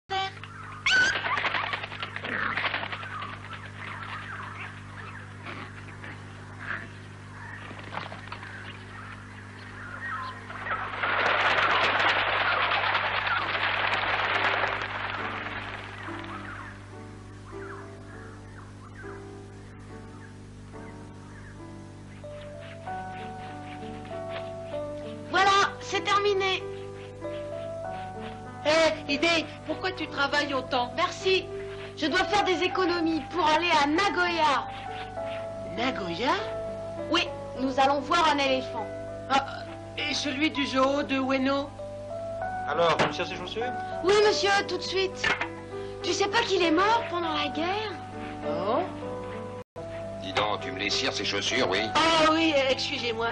Voilà, c'est terminé. Hé, Idée, pourquoi tu travailles autant? Merci. Je dois faire des économies pour aller à Nagoya. Nagoya? Oui, nous allons voir un éléphant. Ah, et celui du zoo de Ueno? Alors, tu cherches ses chaussures? Oui, monsieur, tout de suite. Tu sais pas qu'il est mort pendant la guerre? Oh? Dis donc, tu me les cires, ces chaussures, oui? Ah oui, excusez-moi.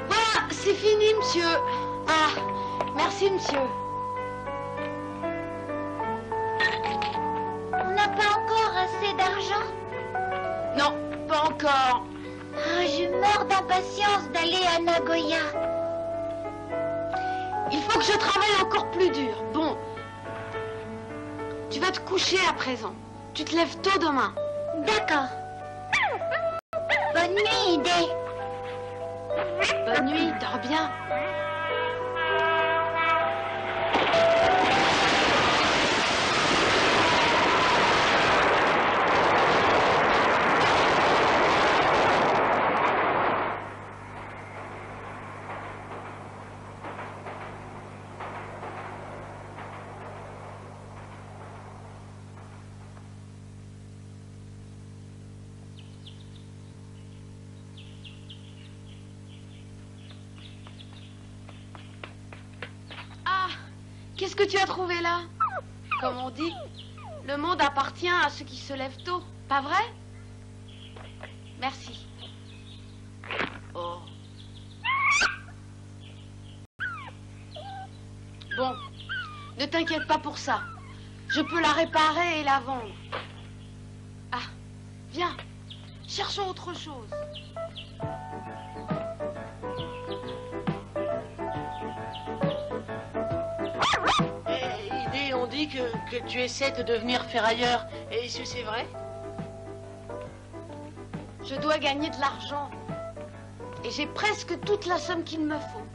Voilà, c'est fini, monsieur. Ah, merci, monsieur. On n'a pas encore assez d'argent? Non, pas encore. Ah, je meurs d'impatience d'aller à Nagoya. Il faut que je travaille encore plus dur. Bon, tu vas te coucher à présent. Tu te lèves tôt demain. D'accord. Bonne nuit, Idée. Bonne nuit, dors bien. Qu'est-ce que tu as trouvé là? Comme on dit, le monde appartient à ceux qui se lèvent tôt, pas vrai? Merci. Oh. Bon, ne t'inquiète pas pour ça. Je peux la réparer et la vendre. Ah, viens, cherchons autre chose. Idée, on dit que tu essaies de devenir ferrailleur. Est-ce que c'est vrai? Je dois gagner de l'argent. Et j'ai presque toute la somme qu'il me faut.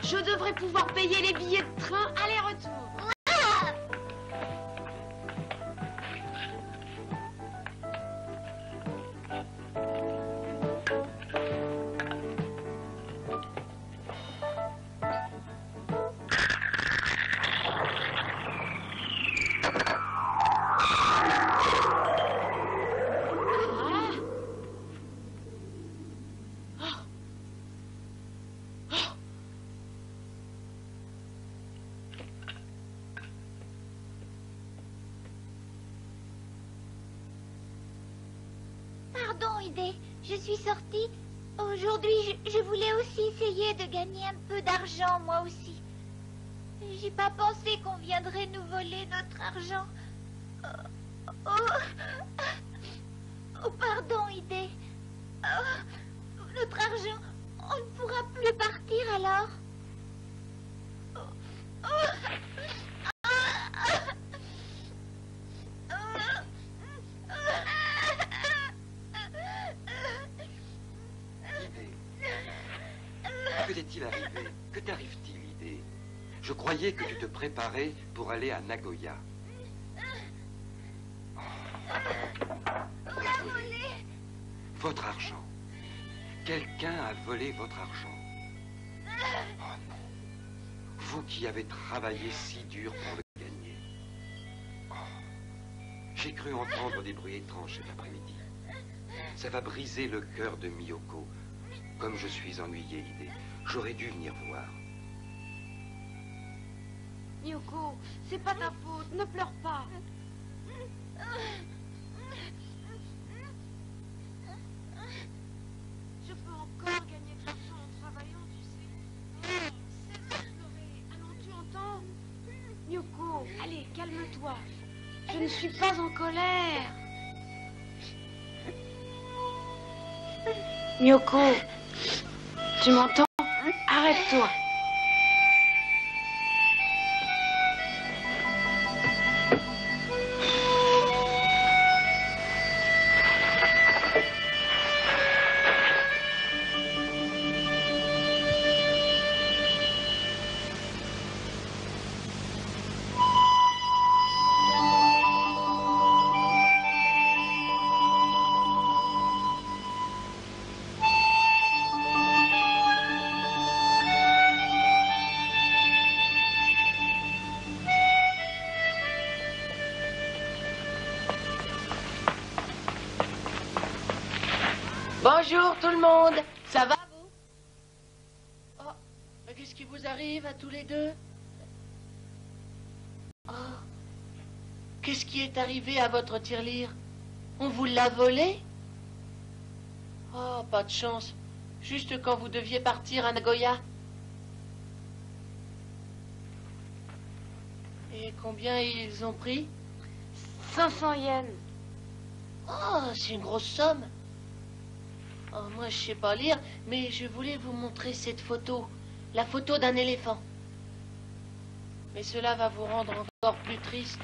Je devrais pouvoir payer les billets de train aller-retour. Pardon, Idée. Je suis sortie. Aujourd'hui, je voulais aussi essayer de gagner un peu d'argent, moi aussi. J'ai pas pensé qu'on viendrait nous voler notre argent. Oh, pardon, Idée. Notre argent, on ne pourra plus partir alors. Que t'est-il arrivé? Que t'arrive-t-il, Idée? Je croyais que tu te préparais pour aller à Nagoya. Votre argent. Quelqu'un a volé votre argent. Oh non. Vous qui avez travaillé si dur pour le gagner. Oh. J'ai cru entendre des bruits étranges cet après-midi. Ça va briser le cœur de Miyoko. Comme je suis ennuyé, Idée. J'aurais dû venir voir. Miyoko, c'est pas ta faute, ne pleure pas. Je peux encore gagner de l'argent en travaillant, tu sais. Cesse de pleurer, allons, tu entends? Miyoko, allez, calme-toi. Je ne suis pas en colère. Miyoko, tu m'entends? Arrête-toi. Bonjour tout le monde. Ça va vous? Oh, mais qu'est-ce qui vous arrive à tous les deux? Oh, qu'est-ce qui est arrivé à votre tirelire? On vous l'a volé? Oh, pas de chance. Juste quand vous deviez partir à Nagoya. Et combien ils ont pris? 500 yens. Oh, c'est une grosse somme. Oh, moi, je sais pas lire, mais je voulais vous montrer cette photo. La photo d'un éléphant. Mais cela va vous rendre encore plus triste.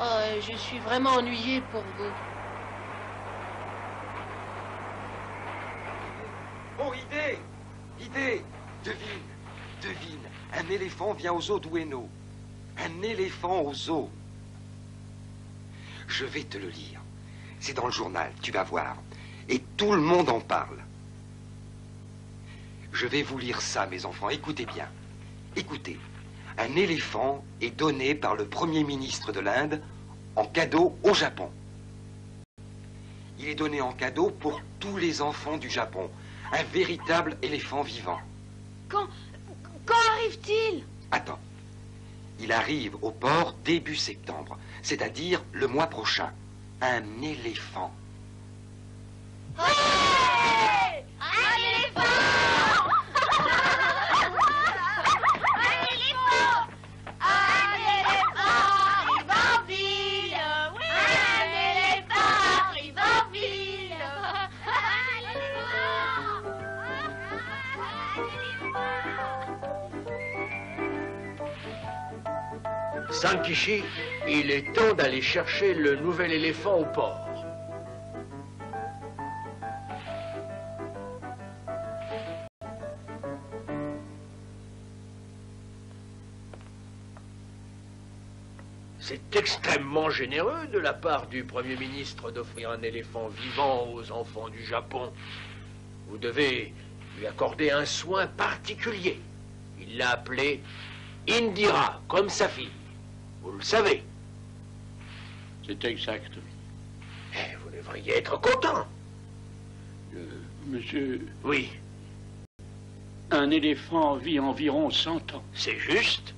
Oh, je suis vraiment ennuyée pour vous. Oh, Idée! Idée! Devine. Un éléphant vient au zoo d'Ueno. Un éléphant au zoo. Je vais te le lire. C'est dans le journal, tu vas voir. Et tout le monde en parle. Je vais vous lire ça, mes enfants. Écoutez bien. Écoutez. Un éléphant est donné par le Premier ministre de l'Inde en cadeau au Japon. Il est donné en cadeau pour tous les enfants du Japon. Un véritable éléphant vivant. Quand arrive-t-il? Attends. Il arrive au port début septembre, c'est-à-dire le mois prochain. Un éléphant. Ouais! Un éléphant! Un éléphant! Un éléphant arrive en ville! Oui! Un éléphant arrive en ville! Un éléphant! Sankichi, il est temps d'aller chercher le nouvel éléphant au port. C'est extrêmement généreux de la part du Premier ministre d'offrir un éléphant vivant aux enfants du Japon. Vous devez lui accorder un soin particulier. Il l'a appelé Indira, comme sa fille. Vous le savez. C'est exact. Eh, vous devriez être content. Monsieur... Oui. Un éléphant vit environ 100 ans. C'est juste.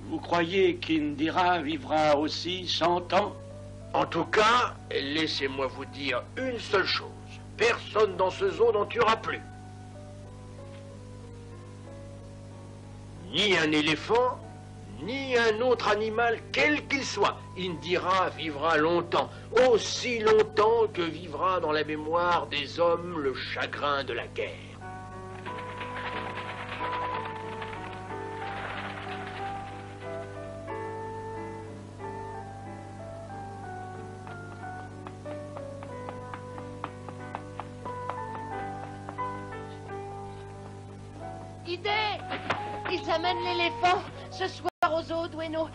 Vous croyez qu'Indira vivra aussi 100 ans? En tout cas, laissez-moi vous dire une seule chose. Personne dans ce zoo n'en tuera plus. Ni un éléphant, ni un autre animal, quel qu'il soit. Indira vivra longtemps, aussi longtemps que vivra dans la mémoire des hommes le chagrin de la guerre. Idée! Ils amènent l'éléphant ce soir au zoo, Dueno.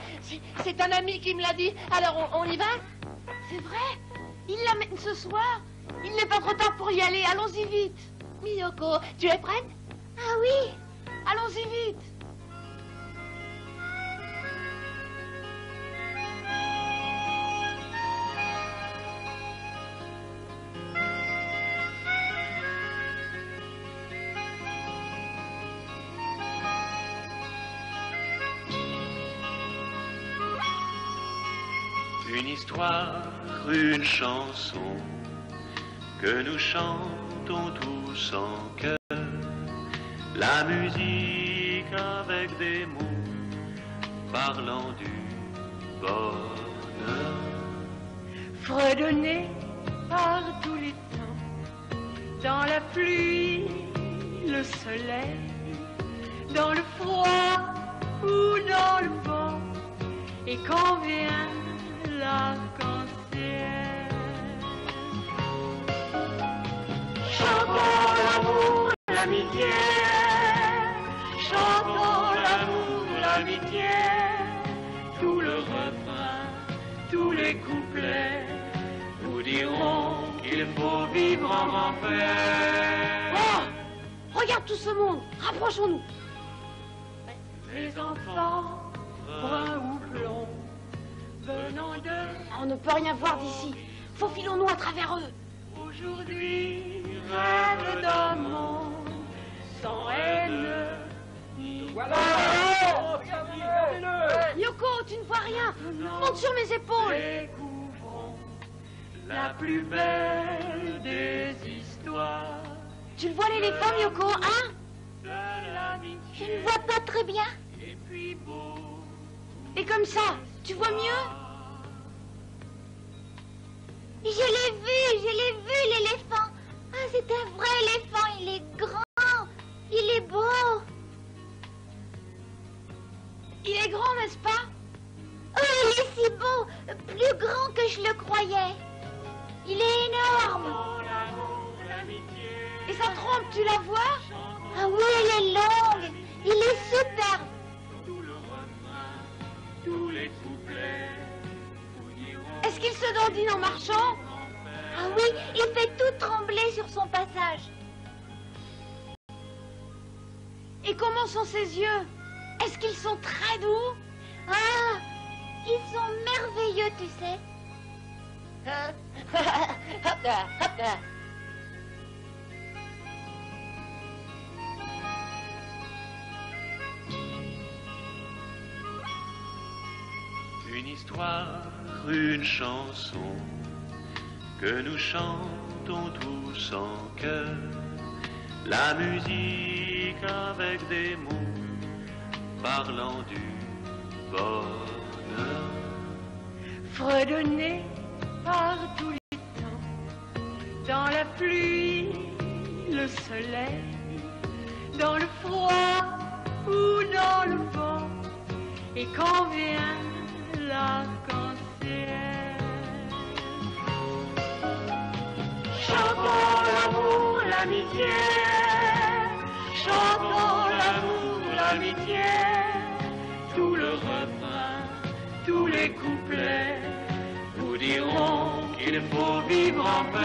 C'est un ami qui me l'a dit. Alors, on y va? C'est vrai? Il l'amène ce soir? Il n'est pas trop tard pour y aller. Allons-y vite. Miyoko, tu es prête? Ah oui. Allons-y vite. Une histoire, une chanson que nous chantons tous en chœur. La musique avec des mots parlant du bonheur. Fredonner par tous les temps, dans la pluie, le soleil, dans le froid ou dans le vent, et quand vient l'arc-en-ciel. Chantons l'amour, l'amitié, chantons l'amour, l'amitié, tout le refrain, tous les couplets nous diront qu'il faut vivre en paix. Oh, regarde tout ce monde, rapprochons-nous. Les enfants, bruns ou blonds, venant de... On ne peut rien voir d'ici. Faufilons-nous à travers eux. Aujourd'hui, rêve d'un monde sans haine ni voilà. Yoko, tu ne vois rien. Monte sur mes épaules. Découvrons la plus belle des histoires. Tu le vois l'éléphant, Yoko, hein? Je ne vois pas très bien. Et comme ça, tu vois mieux? Je l'ai vu, l'éléphant. Ah, c'est un vrai éléphant, il est grand, il est beau. Il est grand, n'est-ce pas? Oh, il est si beau, plus grand que je le croyais. Il est énorme. Et sa trompe, tu la vois? Ah oui, elle est longue, il est superbe. Est-ce qu'il se dandine en marchant? Ah oui, il fait tout trembler sur son passage. Et comment sont ses yeux? Est-ce qu'ils sont très doux? Ah, ils sont merveilleux, tu sais. Une histoire, une chanson que nous chantons tous en chœur. La musique avec des mots parlant du bonheur. Fredonner par tous les temps, dans la pluie, le soleil, dans le froid ou dans le vent, et quand vient l'arc-en-ciel. Chantons l'amour, l'amitié, chantons l'amour, l'amitié, tout le refrain, tous les couplets vous diront qu'il faut vivre en paix.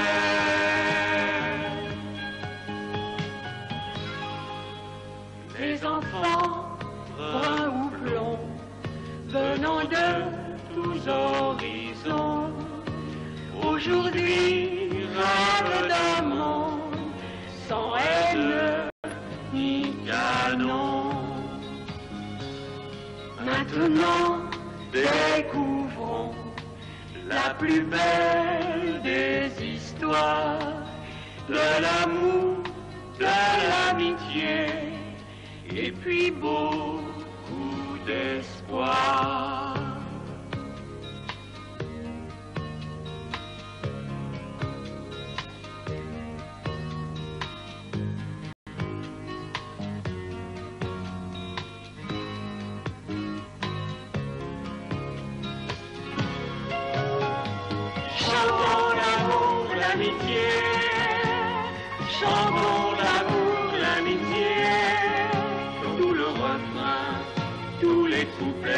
Les enfants, bruns ou blonds, venant de tous horizons, aujourd'hui rêve d'un monde sans haine ni canon. Maintenant, découvrons la plus belle des histoires, de l'amour, de l'amitié, et puis beaucoup d'espoir. Chantons l'amour, l'amitié, chantons l'amour, l'amitié, tout le refrain, tous les couplets.